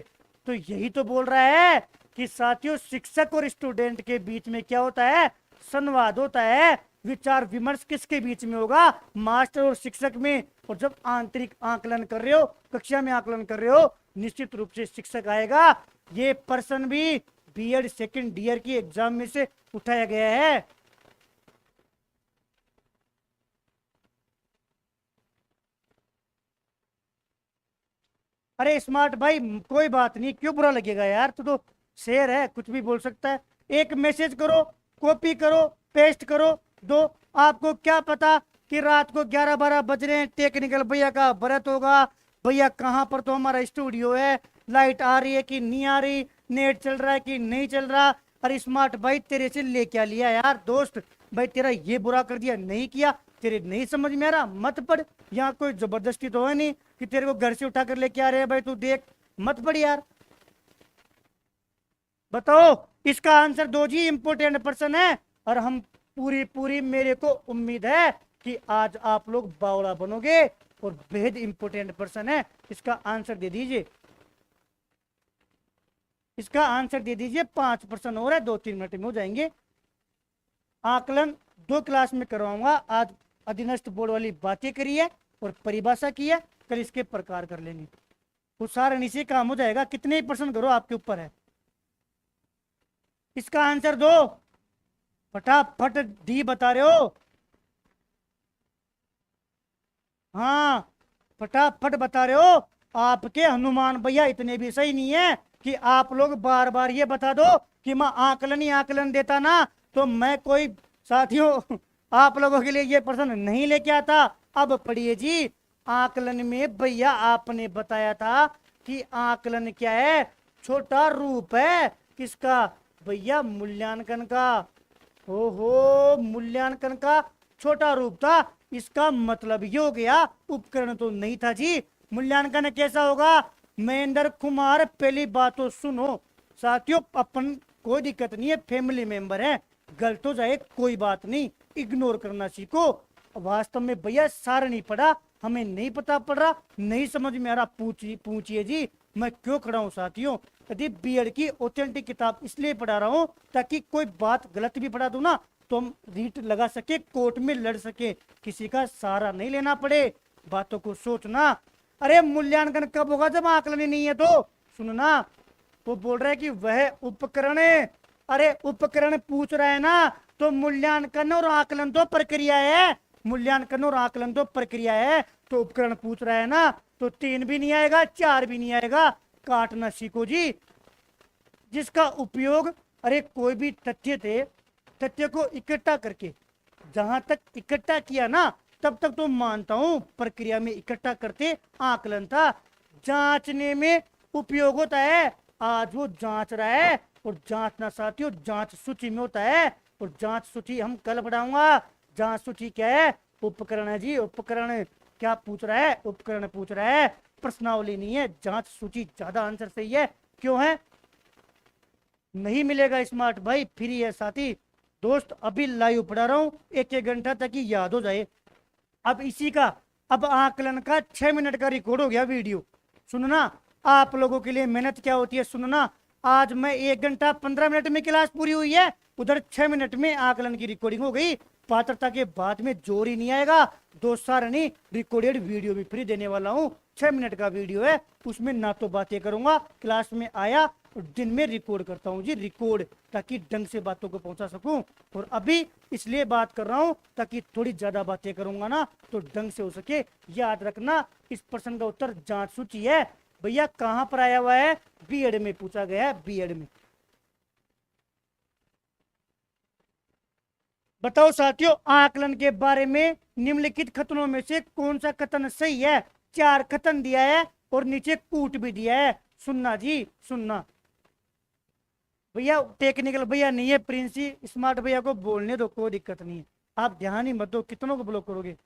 S1: तो यही तो बोल रहा है कि साथियों शिक्षक और स्टूडेंट के बीच में क्या होता है, संवाद होता है, विचार विमर्श किसके बीच में होगा, मास्टर और शिक्षक में। और जब आंतरिक आकलन कर रहे हो, कक्षा में आकलन कर रहे हो, निश्चित रूप से शिक्षक आएगा। ये प्रश्न भी बीएड सेकंड ईयर की एग्जाम में से उठाया गया है। अरे स्मार्ट भाई कोई बात नहीं, क्यों बुरा लगेगा यार, तो शेर है, कुछ भी बोल सकता है। एक मैसेज करो, कॉपी करो, पेस्ट करो, दो। आपको क्या पता कि रात को 11-12 बज रहे हैं, टेक्निकल भैया का व्रत होगा, भैया कहाँ पर तो हमारा स्टूडियो है, लाइट आ रही है कि नहीं आ रही, नेट चल रहा है कि नहीं चल रहा। अरे स्मार्ट भाई तेरे से ले क्या लिया यार दोस्त, भाई तेरा ये बुरा कर दिया, नहीं किया, तेरे नहीं समझ में आ रहा मत पढ़। यहाँ कोई जबरदस्ती तो है नहीं कि तेरे को घर से उठा कर लेके आ रहे हैं, भाई तू देख मत पढ़ यार। बताओ इसका आंसर दो जी, इंपोर्टेंट पर्सन है। और हम पूरी मेरे को उम्मीद है कि आज आप लोग बावड़ा बनोगे, और बेहद इंपोर्टेंट पर्सन है। इसका आंसर दे दीजिए, इसका आंसर दे दीजिए। 5% और है, 2-3 मिनट में हो जाएंगे। आकलन 2 क्लास में करवाऊंगा। आज अधीनस्थ बोर्ड वाली बातें करी है और परिभाषा की है, कल इसके प्रकार कर लेंगे। उसारणी से काम हो जाएगा, कितने % करो आपके ऊपर है। इसका आंसर दो फटाफट, डी बता रहे हो? हाँ फटाफट बता रहे हो। आपके हनुमान भैया इतने भी सही नहीं है कि आप लोग बार बार ये बता दो कि मैं आकलन ही आकलन देता ना तो मैं कोई साथियों आप लोगों के लिए ये प्रश्न नहीं लेके आता। अब पढ़िए जी, आकलन में भैया आपने बताया था कि आकलन क्या है, छोटा रूप है किसका भैया, मूल्यांकन का। ओहो मूल्यांकन का छोटा रूप था, इसका मतलब ये हो गया उपकरण तो नहीं था जी। मूल्यांकन कैसा होगा महेंद्र कुमार, पहली बात तो सुनो साथियों, अपन कोई दिक्कत नहीं है, फैमिली मेंबर है, गलत हो जाए कोई बात नहीं, इग्नोर करना सीखो। वास्तव में भैया सारा नहीं पढ़ा, हमें नहीं पता पड़ रहा, नहीं समझ में आ रहा, पूछिए जी, मैं क्यों खड़ा हूँ साथियों। यदि बीएड की ऑथेंटिक किताब इसलिए पढ़ा रहा हूँ ताकि कोई बात गलत भी पढ़ा दूं ना तो हम रीट लगा सके, कोर्ट में लड़ सके, किसी का सहारा नहीं लेना पड़े। बातों को सोचना। अरे मूल्यांकन कब होगा, जब आकलन ही नहीं है तो। सुनना, वो बोल रहा है कि वह उपकरण है। अरे उपकरण पूछ रहा है ना, तो मूल्यांकन और आकलन तो प्रक्रिया है, मूल्यांकन और आकलन तो प्रक्रिया है, तो उपकरण पूछ रहा है ना, तो 3 भी नहीं आएगा, 4 भी नहीं आएगा। काटना सीखो जी, जिसका उपयोग, अरे कोई भी तथ्य थे, तथ्य को इकट्ठा करके, जहां तक इकट्ठा किया ना तब तक तो मानता हूं प्रक्रिया में इकट्ठा करते आकलन था। जांचने में उपयोग होता है, आज वो जांच रहा है, और जांचना साथियों जांच सूची में होता है, और जांच सूची हम कल पढ़ाऊंगा। जांच सूची क्या है, उपकरण है जी, उपकरण। क्या पूछ रहा है, उपकरण पूछ रहा है, प्रश्नावली नहीं है, जांच सूची ज्यादा आंसर सही है। क्यों है, नहीं मिलेगा स्मार्ट भाई, फ्री है साथी दोस्त, अभी लाइव पढ़ा रहा हूं, 1-1 घंटा तक ही याद हो जाए। अब इसी का, अब आकलन का 6 मिनट का रिकॉर्ड हो गया वीडियो। सुनना, आप लोगों के लिए मेहनत क्या होती है सुनना। आज मैं 1 घंटा 15 मिनट में क्लास पूरी हुई है, उधर 6 मिनट में आकलन की रिकॉर्डिंग हो गई। पात्रता के बाद में जोर ही नहीं आएगा, 2 सारणी रिकॉर्डेड वीडियो भी फ्री देने वाला हूँ। 6 मिनट का वीडियो है, उसमें ना तो बातें करूंगा, क्लास में आया और दिन में रिकॉर्ड करता हूँ जी, रिकॉर्ड, ताकि ढंग से बातों को पहुंचा सकूं। और अभी इसलिए बात कर रहा हूं ताकि थोड़ी ज्यादा बातें करूंगा ना तो ढंग से हो सके। याद रखना, इस प्रश्न का उत्तर जांच सूची है भैया, कहां पर आया हुआ है, बीएड में पूछा गया है, बीएड में। बताओ साथियों, आकलन के बारे में निम्नलिखित कथनों में से कौन सा कथन सही है। 4 कथन दिया है और नीचे कूट भी दिया है, सुनना जी सुनना। भैया टेक्निकल भैया नहीं है, प्रिंसी स्मार्ट भैया को बोलने दो, कोई दिक्कत नहीं है, आप ध्यान ही मत दो, कितनों को ब्लॉक करोगे।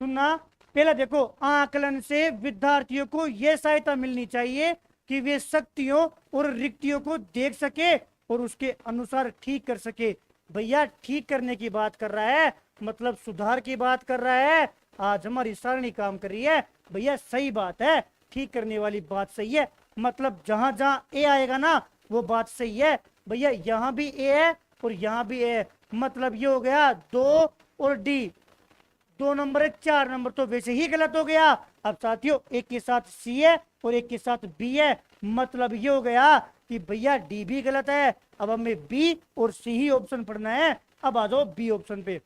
S1: सुनना, पहला देखो, आकलन से विद्यार्थियों को यह सहायता मिलनी चाहिए कि वे शक्तियों और रिक्तियों को देख सके और उसके अनुसार ठीक कर सके। भैया ठीक करने की बात कर रहा है, मतलब सुधार की बात कर रहा है। आज हमारी सारणी काम कर रही है भैया, सही बात है, ठीक करने वाली बात सही है, मतलब जहां जहां ए आएगा ना वो बात सही है। भैया यहाँ भी ए है और यहाँ भी ए है, मतलब ये हो गया 2 और डी, 2 नंबर है, 4 नंबर तो वैसे ही गलत हो गया। अब साथियों एक के साथ सी है और एक के साथ बी है, मतलब ये हो गया कि भैया डी भी गलत है। अब हमें बी और सी ही ऑप्शन पढ़ना है। अब आ जाओ बी ऑप्शन पे।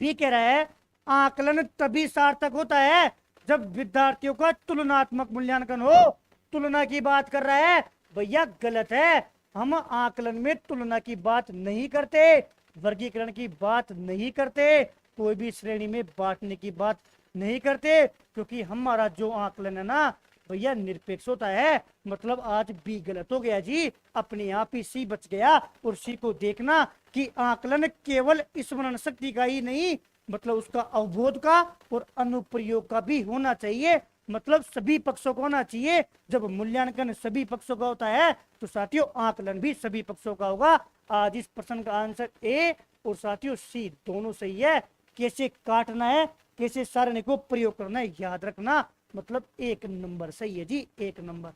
S1: बी कह रहा है आकलन तभी सार्थक होता है जब विद्यार्थियों का तुलनात्मक मूल्यांकन हो। तुलना की बात कर रहा है, भैया गलत है, हम आकलन में तुलना की बात नहीं करते, वर्गीकरण की बात नहीं करते, कोई भी श्रेणी में बांटने की बात नहीं करते, क्योंकि हमारा जो आकलन है ना भैया निरपेक्ष होता है। मतलब आज बी गलत हो गया जी, अपने आप ही सी बच गया। और सी को देखना कि आकलन केवल स्मरण शक्ति का ही नहीं, मतलब उसका अवबोध का और अनुप्रयोग का भी होना चाहिए, मतलब सभी पक्षों का होना चाहिए। जब मूल्यांकन सभी पक्षों का होता है तो साथियों आकलन भी सभी पक्षों का होगा। आज इस प्रश्न का आंसर ए और साथियों सी दोनों सही है। कैसे काटना है, कैसे सारणी को प्रयोग करना है, याद रखना, मतलब 1 नंबर सही है जी, 1 नंबर।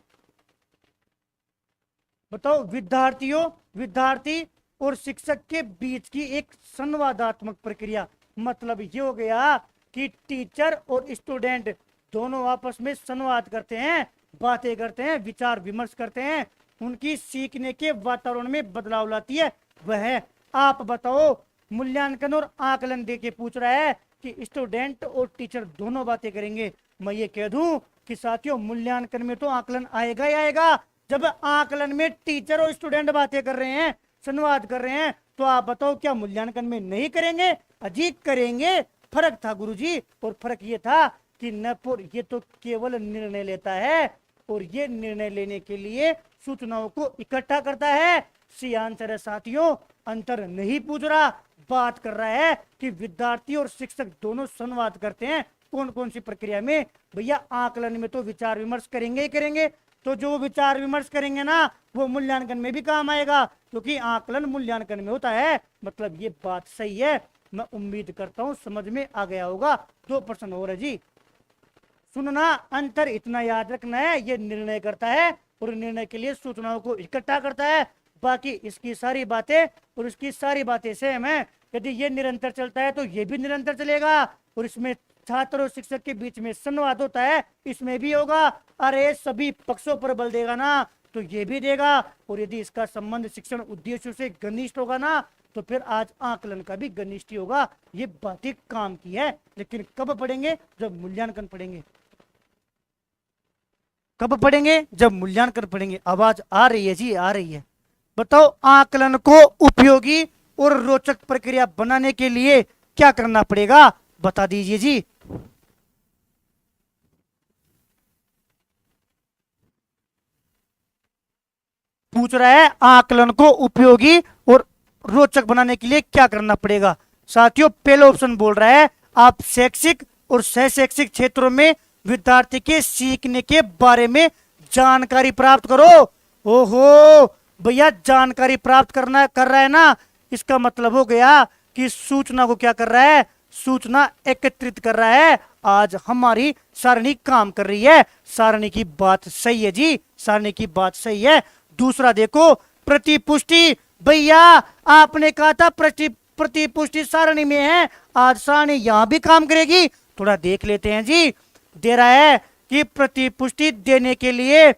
S1: बताओ विद्यार्थी और शिक्षक के बीच की एक संवादात्मक प्रक्रिया, मतलब ये हो गया कि टीचर और स्टूडेंट दोनों आपस में संवाद करते हैं, बातें करते हैं, विचार विमर्श करते हैं, उनकी सीखने के वातावरण में बदलाव लाती है वह। आप बताओ, मूल्यांकन और आकलन दे के पूछ रहा है कि स्टूडेंट और टीचर दोनों बातें करेंगे। मैं ये कह दूं कि साथियों मूल्यांकन में तो आकलन आएगा ही आएगा। जब आकलन में टीचर और स्टूडेंट बातें कर रहे हैं, संवाद कर रहे हैं, तो आप बताओ क्या मूल्यांकन में नहीं करेंगे? अजीब करेंगे। फर्क था गुरुजी, और फर्क ये था कि नपुर ये तो केवल निर्णय लेता है और ये निर्णय लेने के लिए सूचनाओं को इकट्ठा करता है। सी आंसर है साथियों, अंतर नहीं पूछ रहा, बात कर रहा है कि विद्यार्थी और शिक्षक दोनों संवाद करते हैं। कौन कौन सी प्रक्रिया में? भैया आकलन में तो विचार विमर्श करेंगे ही करेंगे, तो जो विचार विमर्श करेंगे ना वो मूल्यांकन में भी काम आएगा, क्योंकि आकलन मूल्यांकन में होता है। मतलब ये बात सही है। मैं उम्मीद करता हूं समझ में आ गया होगा। 2 प्रश्न हो रहे जी, सुनना, अंतर इतना याद रखना है, ये निर्णय करता है और निर्णय के लिए सूचनाओं को इकट्ठा करता है। बाकी इसकी सारी बातें और इसकी सारी बातें सेम है। यदि ये निरंतर चलता है तो ये भी निरंतर चलेगा, और इसमें छात्र और शिक्षक के बीच में संवाद होता है, इसमें भी होगा। अरे सभी पक्षों पर बल देगा ना तो ये भी देगा, और यदि इसका संबंध शिक्षण उद्देश्यों से घनिष्ठ होगा ना तो फिर आज आकलन का भी घनिष्ठ ही होगा। ये बातें काम की है, लेकिन कब पढ़ेंगे? जब मूल्यांकन पढ़ेंगे। कब पढ़ेंगे? जब मूल्यांकन पढ़ेंगे। आवाज आ रही है जी, आ रही है। बताओ आकलन को उपयोगी और रोचक प्रक्रिया बनाने के लिए क्या करना पड़ेगा, बता दीजिए जी। पूछ रहा है आकलन को उपयोगी और रोचक बनाने के लिए क्या करना पड़ेगा। साथियों पहला ऑप्शन बोल रहा है आप शैक्षिक और सह शैक्षिक क्षेत्रों में विद्यार्थी के सीखने के बारे में जानकारी प्राप्त करो। ओहो भैया, जानकारी प्राप्त करना कर रहा है ना, इसका मतलब हो गया कि सूचना को क्या कर रहा है? सूचना एकत्रित कर रहा है। आज हमारी सारणी काम कर रही है, सारणी की बात सही है जी, सारणी की बात सही है। दूसरा देखो, प्रतिपुष्टि। भैया आपने कहा था प्रतिपुष्टि सारणी में है, आज सारणी यहां भी काम करेगी। थोड़ा देख लेते हैं जी। दे रहा है कि प्रतिपुष्टि देने के लिए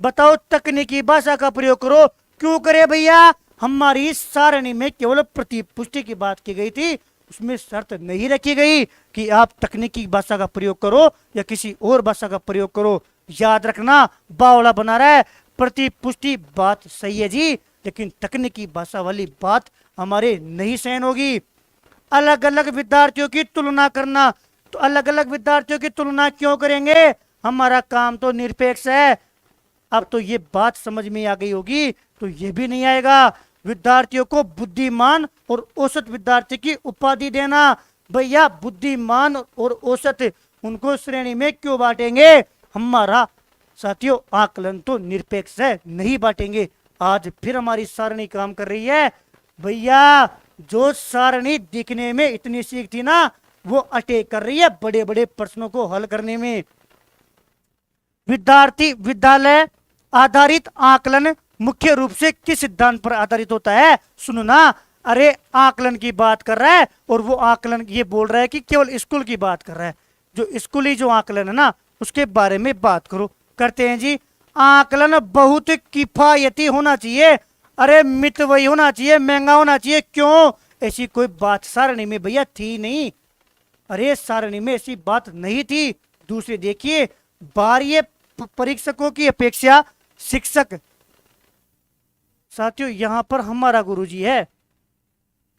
S1: बताओ तकनीकी भाषा का प्रयोग करो। क्यों करे भैया? हमारी सारणी में केवल प्रतिपुष्टि की बात की गई थी, उसमें शर्त नहीं रखी गई कि आप तकनीकी भाषा का प्रयोग करो या किसी और भाषा का प्रयोग करो। याद रखना, बावला बना रहा है। प्रतिपुष्टि बात सही है जी, लेकिन तकनीकी भाषा वाली बात हमारे नहीं सहन होगी। अलग अलग विद्यार्थियों की तुलना करना, तो अलग अलग विद्यार्थियों की तुलना क्यों करेंगे? हमारा काम तो निरपेक्ष है। अब तो ये बात समझ में आ गई होगी, तो ये भी नहीं आएगा। विद्यार्थियों को बुद्धिमान और औसत विद्यार्थी की उपाधि देना। भैया बुद्धिमान और औसत उनको श्रेणी में क्यों बांटेंगे? हमारा साथियों आकलन तो निरपेक्ष है, नहीं बांटेंगे। आज फिर हमारी सारणी काम कर रही है। भैया जो सारणी दिखने में इतनी सीख थी ना, वो अटैक कर रही है बड़े बड़े प्रश्नों को हल करने में। विद्यार्थी विद्यालय आधारित आकलन मुख्य रूप से किस सिद्धांत पर आधारित होता है? सुनो ना, अरे आकलन की बात कर रहा है और वो आकलन ये बोल रहा है कि केवल स्कूल की बात कर रहा है। जो स्कूली जो आकलन है ना, उसके बारे में बात करो। करते हैं जी। आकलन बहुत किफायती होना चाहिए। अरे मितव्ययी होना चाहिए, महंगा होना चाहिए। क्यों? ऐसी कोई बात सारणी में भैया थी नहीं। अरे सारणी में ऐसी बात नहीं थी। दूसरे देखिए, बाह्य परीक्षकों की अपेक्षा शिक्षक, साथियों यहां पर हमारा गुरुजी है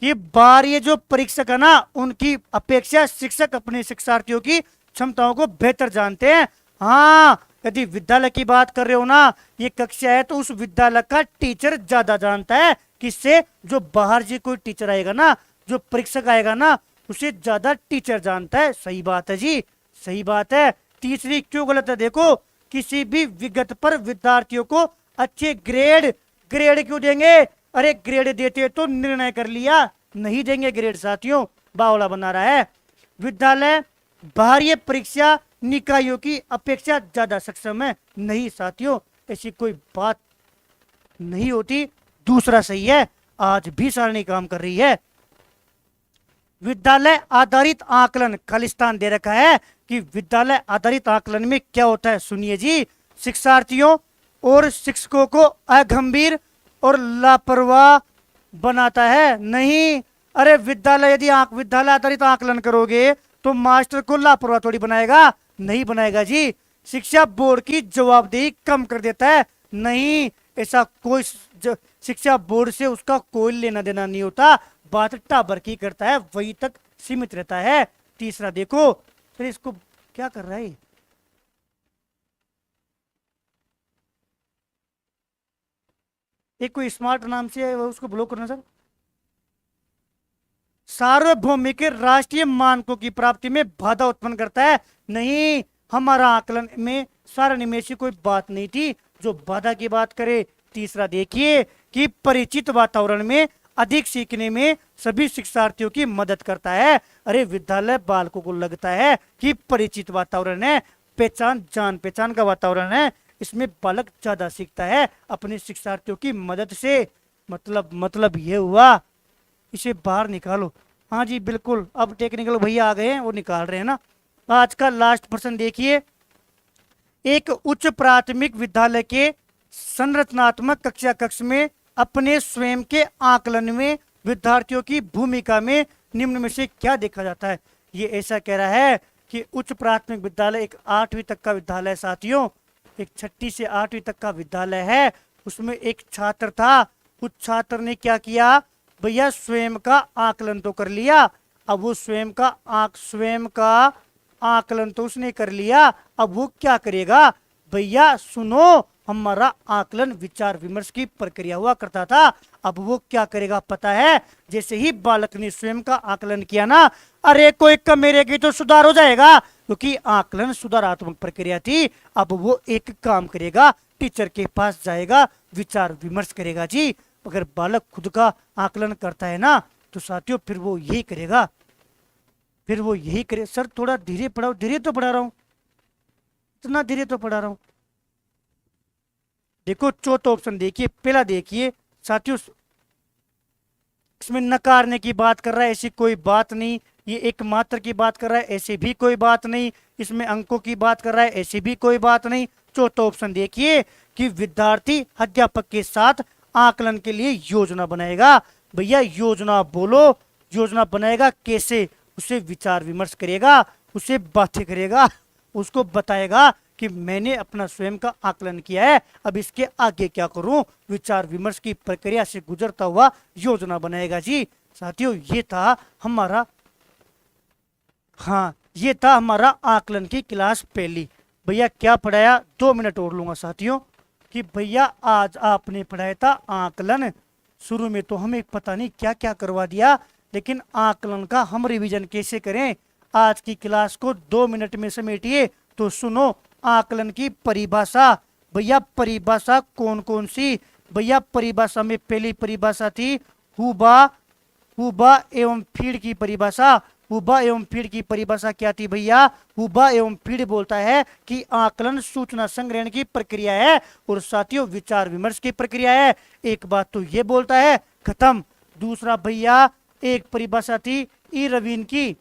S1: कि बाह्य जो परीक्षक है ना, उनकी अपेक्षा शिक्षक अपने शिक्षार्थियों की क्षमताओं को बेहतर जानते हैं। हाँ, यदि विद्यालय की बात कर रहे हो ना, ये कक्षा है, तो उस विद्यालय का टीचर ज्यादा जानता है। किससे? जो बाहर जी कोई टीचर आएगा ना, जो परीक्षक आएगा ना, उसे ज्यादा टीचर जानता है। सही बात है जी, सही बात है। तीसरी क्यों गलत है? देखो, किसी भी विगत पर विद्यार्थियों को अच्छे ग्रेड क्यों देंगे? अरे ग्रेड देते तो निर्णय कर लिया, नहीं देंगे ग्रेड साथियों, बावला बना रहा है। विद्यालय बाह्य परीक्षा निकायों की अपेक्षा ज्यादा सक्षम है, नहीं साथियों, ऐसी कोई बात नहीं होती। दूसरा सही है, आज भी सारणी काम कर रही है। विद्यालय आधारित आकलन खालिस्तान दे रखा है कि विद्यालय आधारित आकलन में क्या होता है। सुनिए जी, शिक्षार्थियों और शिक्षकों को अगंभीर और लापरवाह बनाता है, नहीं। अरे विद्यालय यदि विद्यालय आधारित आकलन करोगे तो मास्टर को लापरवाह थोड़ी बनाएगा, नहीं बनाएगा जी। शिक्षा बोर्ड की जवाबदेही कम कर देता है, नहीं। ऐसा कोई शिक्षा बोर्ड से उसका कोई लेना देना नहीं होता। बात टाबर की करता है, वही तक सीमित रहता है। तीसरा देखो, फिर इसको क्या कर रहा है? एक कोई स्मार्ट नाम से है, उसको ब्लॉक करना सर। सार्वभौमिक राष्ट्रीय मानकों की प्राप्ति में बाधा उत्पन्न करता है, नहीं। हमारा आकलन में सारणी में ऐसी कोई बात नहीं थी जो बाधा की बात करे। तीसरा देखिए कि परिचित वातावरण में अधिक सीखने में सभी शिक्षार्थियों की मदद करता है। अरे विद्यालय बालकों को लगता है कि परिचित वातावरण है, पहचान जान पहचान का वातावरण है, इसमें बालक ज्यादा सीखता है अपने शिक्षार्थियों की मदद से। मतलब ये हुआ, इसे बाहर निकालो। हाँ जी बिल्कुल, अब टेक्निकल भैया आ गए हैं, वो निकाल रहे हैं ना। आज का लास्ट प्रश्न देखिए, एक उच्च प्राथमिक विद्यालय के संरचनात्मक कक्षा कक्ष में अपने स्वयं के आकलन में विद्यार्थियों की भूमिका में निम्न में से क्या देखा जाता है? ये ऐसा कह रहा है कि उच्च प्राथमिक विद्यालय एक 8वीं तक का विद्यालय साथियों, एक 6ठी से 8वीं तक का विद्यालय है। उसमें एक छात्र था, उस छात्र ने क्या किया भैया? स्वयं का आकलन तो कर लिया। अब वो स्वयं का आकलन तो उसने कर लिया, अब वो क्या करेगा भैया? सुनो, हमारा आकलन विचार विमर्श की प्रक्रिया हुआ करता था। अब वो क्या करेगा पता है? जैसे ही बालक ने स्वयं का आकलन किया ना, अरे कोई कमेरे की तो सुधार हो जाएगा, क्योंकि आकलन सुधारात्मक प्रक्रिया थी। अब वो एक काम करेगा, टीचर के पास जाएगा, विचार विमर्श करेगा जी। अगर बालक खुद का आकलन करता है ना, तो साथियों फिर वो यही करेगा, सर थोड़ा धीरे पढ़ाओ। धीरे तो पढ़ा रहा हूं, इतना धीरे तो पढ़ा रहा हूं। देखो चौथा ऑप्शन देखिए, पहला देखिए साथियों, इसमें नकारने की बात कर रहा है, ऐसी कोई बात नहीं। ये एक मात्र की बात कर रहा है, ऐसी भी कोई बात नहीं। इसमें अंकों की बात कर रहा है, ऐसी भी कोई बात नहीं। चौथा ऑप्शन देखिए कि विद्यार्थी अध्यापक के साथ आकलन के लिए योजना बनाएगा। भैया योजना बोलो, योजना बनाएगा कैसे? उसे विचार विमर्श करेगा, उसे बातें करेगा, उसको बताएगा कि मैंने अपना स्वयं का आकलन किया है, अब इसके आगे क्या करूं। विचार विमर्श की प्रक्रिया से गुजरता हुआ योजना बनाएगा जी। साथियों ये था हमारा, हाँ ये था हमारा आकलन की क्लास पहली। भैया क्या पढ़ाया, 2 मिनट और लूंगा साथियों, कि भैया आज आपने पढ़ाया था आकलन। शुरू में तो हमें पता नहीं क्या क्या करवा दिया, लेकिन आकलन का हम रिवीजन कैसे करें। आज की क्लास को 2 मिनट में समेटिए तो सुनो। आकलन की परिभाषा, भैया परिभाषा कौन कौन सी? भैया परिभाषा में पहली परिभाषा थी हुबा, हुबा एवं फीड की परिभाषा। हुबा एवं फीड की परिभाषा क्या थी भैया? हुबा एवं फीड बोलता है कि आकलन सूचना संग्रहण की प्रक्रिया है और साथियों विचार विमर्श की प्रक्रिया है। एक बात तो ये बोलता है, खत्म। दूसरा भैया एक परिभाषा थी इरविन की,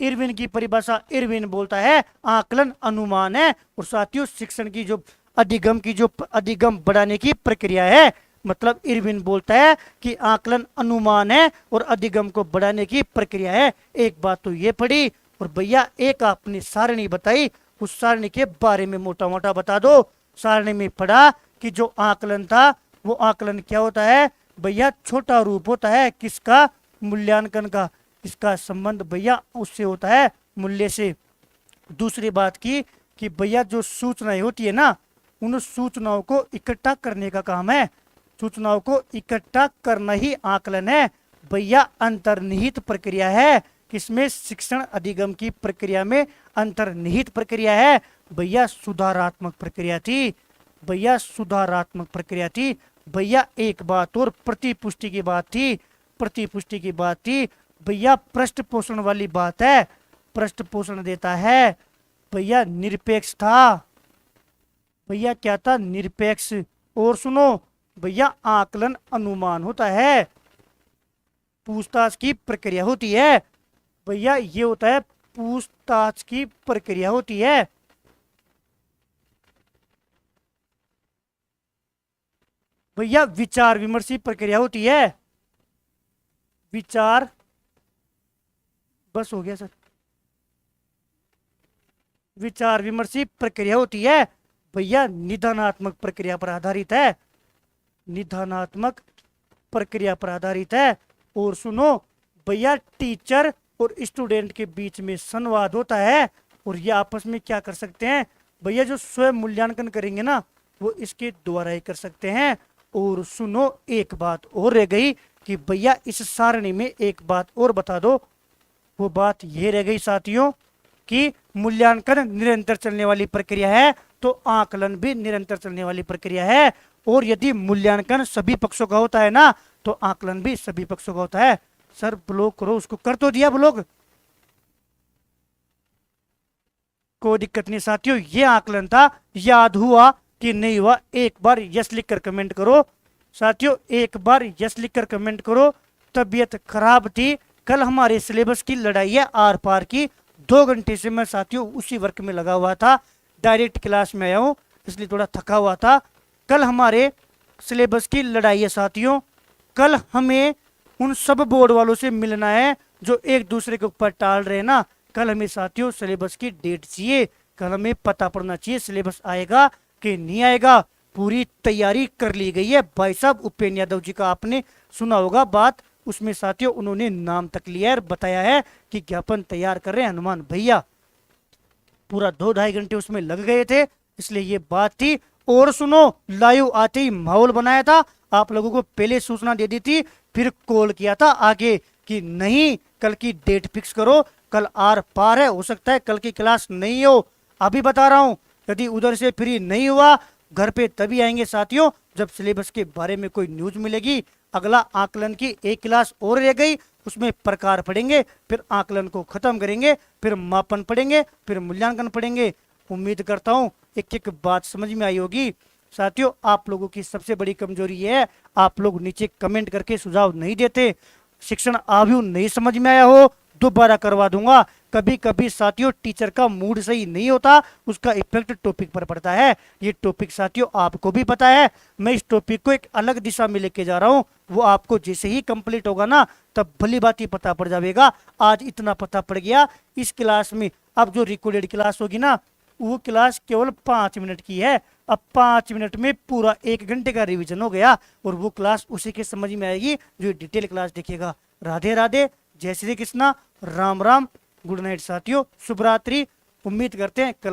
S1: इरविन की परिभाषा, इरविन बोलता है आकलन अनुमान है और साथियों शिक्षण की जो अधिगम बढ़ाने की प्रक्रिया है। मतलब इरविन बोलता है कि आकलन अनुमान है और अधिगम को बढ़ाने की प्रक्रिया है। एक बात तो ये पढ़ी। और भैया एक आपने सारणी बताई, उस सारणी के बारे में मोटा मोटा बता दो। सारणी में पढ़ा कि जो आकलन था वो आकलन क्या होता है भैया? छोटा रूप होता है किसका? मूल्यांकन का। इसका संबंध भैया उससे होता है मूल्य से। दूसरी बात की कि भैया जो सूचनाएं होती है ना, उन सूचनाओं को इकट्ठा करने का काम है। सूचनाओं को इकट्ठा करना ही आकलन है भैया। अंतर्निहित प्रक्रिया है किसमें? शिक्षण अधिगम की प्रक्रिया में अंतर्निहित प्रक्रिया है भैया। सुधारात्मक प्रक्रिया थी भैया, सुधारात्मक प्रक्रिया थी भैया। एक बात और प्रतिपुष्टि की बात थी, प्रतिपुष्टि की बात थी भैया। पृष्ठ पोषण वाली बात है, पृष्ठ पोषण देता है भैया। निरपेक्ष था भैया, क्या था? निरपेक्ष। और सुनो भैया आकलन अनुमान होता है, पूछताछ की प्रक्रिया होती है भैया। ये होता है पूछताछ की प्रक्रिया होती है भैया। विचार विमर्शी प्रक्रिया होती है, विचार, बस हो गया सर। विचार विमर्शी प्रक्रिया होती है भैया। निदानात्मक प्रक्रिया पर आधारित है, निदानात्मक प्रक्रिया पर आधारित है। और सुनो भैया टीचर और स्टूडेंट के बीच में संवाद होता है और ये आपस में क्या कर सकते हैं भैया? जो स्वयं मूल्यांकन करेंगे ना वो इसके द्वारा ही कर सकते हैं। और सुनो एक बात और रह गई कि भैया इस सारणी में एक बात और बता दो। वो बात ये रह गई साथियों कि मूल्यांकन निरंतर चलने वाली प्रक्रिया है तो आकलन भी निरंतर चलने वाली प्रक्रिया है। और यदि मूल्यांकन सभी पक्षों का होता है ना तो आकलन भी सभी पक्षों का होता है। सर ब्लॉक करो उसको, कर तो दिया ब्लॉक, कोई दिक्कत नहीं साथियों। ये आकलन था, याद हुआ कि नहीं हुआ? एक बार यस लिखकर कमेंट करो साथियों, एक बार यस लिखकर कमेंट करो। तबीयत खराब थी, कल हमारे सिलेबस की लड़ाई है आर पार की। 2 घंटे से मैं साथियों उसी वर्क में लगा हुआ था, डायरेक्ट क्लास में आया हूँ इसलिए थोड़ा थका हुआ था। कल हमारे सिलेबस की लड़ाई है साथियों। कल हमें उन सब बोर्ड वालों से मिलना है जो एक दूसरे के ऊपर टाल रहे हैं ना। कल हमें साथियों सिलेबस की डेट चाहिए, कल हमें पता पड़ना चाहिए सिलेबस आएगा कि नहीं आएगा। पूरी तैयारी कर ली गई है भाई साहब। उपेंद्र यादव जी का आपने सुना होगा बात, उसमें साथियों उन्होंने नाम तक लिया है और बताया है कि ज्ञापन तैयार कर रहे हैं हनुमान भैया। पूरा 2-2.5 घंटे उसमें लग गए थे, इसलिए ये बात थी। और सुनो लाइव आते ही माहौल बनाया था, आप लोगों को पहले सूचना दे दी थी, फिर कॉल किया था आगे कि नहीं कल की डेट फिक्स करो, कल आर पार है, हो सकता है कल की क्लास नहीं हो। अभी बता रहा हूं यदि उधर से फ्री नहीं हुआ घर पे तभी आएंगे साथियों जब सिलेबस के बारे में कोई न्यूज मिलेगी। अगला आकलन की एक क्लास और रह गई, उसमें प्रकार पढ़ेंगे, फिर आकलन को खत्म करेंगे, फिर मापन पढ़ेंगे, फिर मूल्यांकन पढ़ेंगे। उम्मीद करता हूं एक एक बात समझ में आई होगी साथियों। आप लोगों की सबसे बड़ी कमजोरी है आप लोग नीचे कमेंट करके सुझाव नहीं देते। शिक्षण आव्यू नहीं समझ में आया हो दोबारा करवा दूंगा। कभी कभी साथियों टीचर का मूड सही नहीं होता, उसका इफेक्ट टॉपिक पर पड़ता है। ये टॉपिक साथियों आपको भी पता है। मैं इस टॉपिक को एक अलग दिशा में लेके जा रहा हूँ, वो आपको जैसे ही कंप्लीट होगा ना तब भली बात ही पता पड़ जाएगा। आज इतना पता पड़ गया इस क्लास में। अब जो रिकॉर्डेड क्लास होगी ना वो क्लास केवल 5 मिनट की है। अब 5 मिनट में पूरा 1 घंटे का रिवीजन हो गया, और वो क्लास उसी के समझ में आएगी जो डिटेल क्लास देखेगा। राधे राधे, जय श्री कृष्णा, राम राम, गुड नाइट साथियों, शुभ रात्रि। उम्मीद करते हैं कल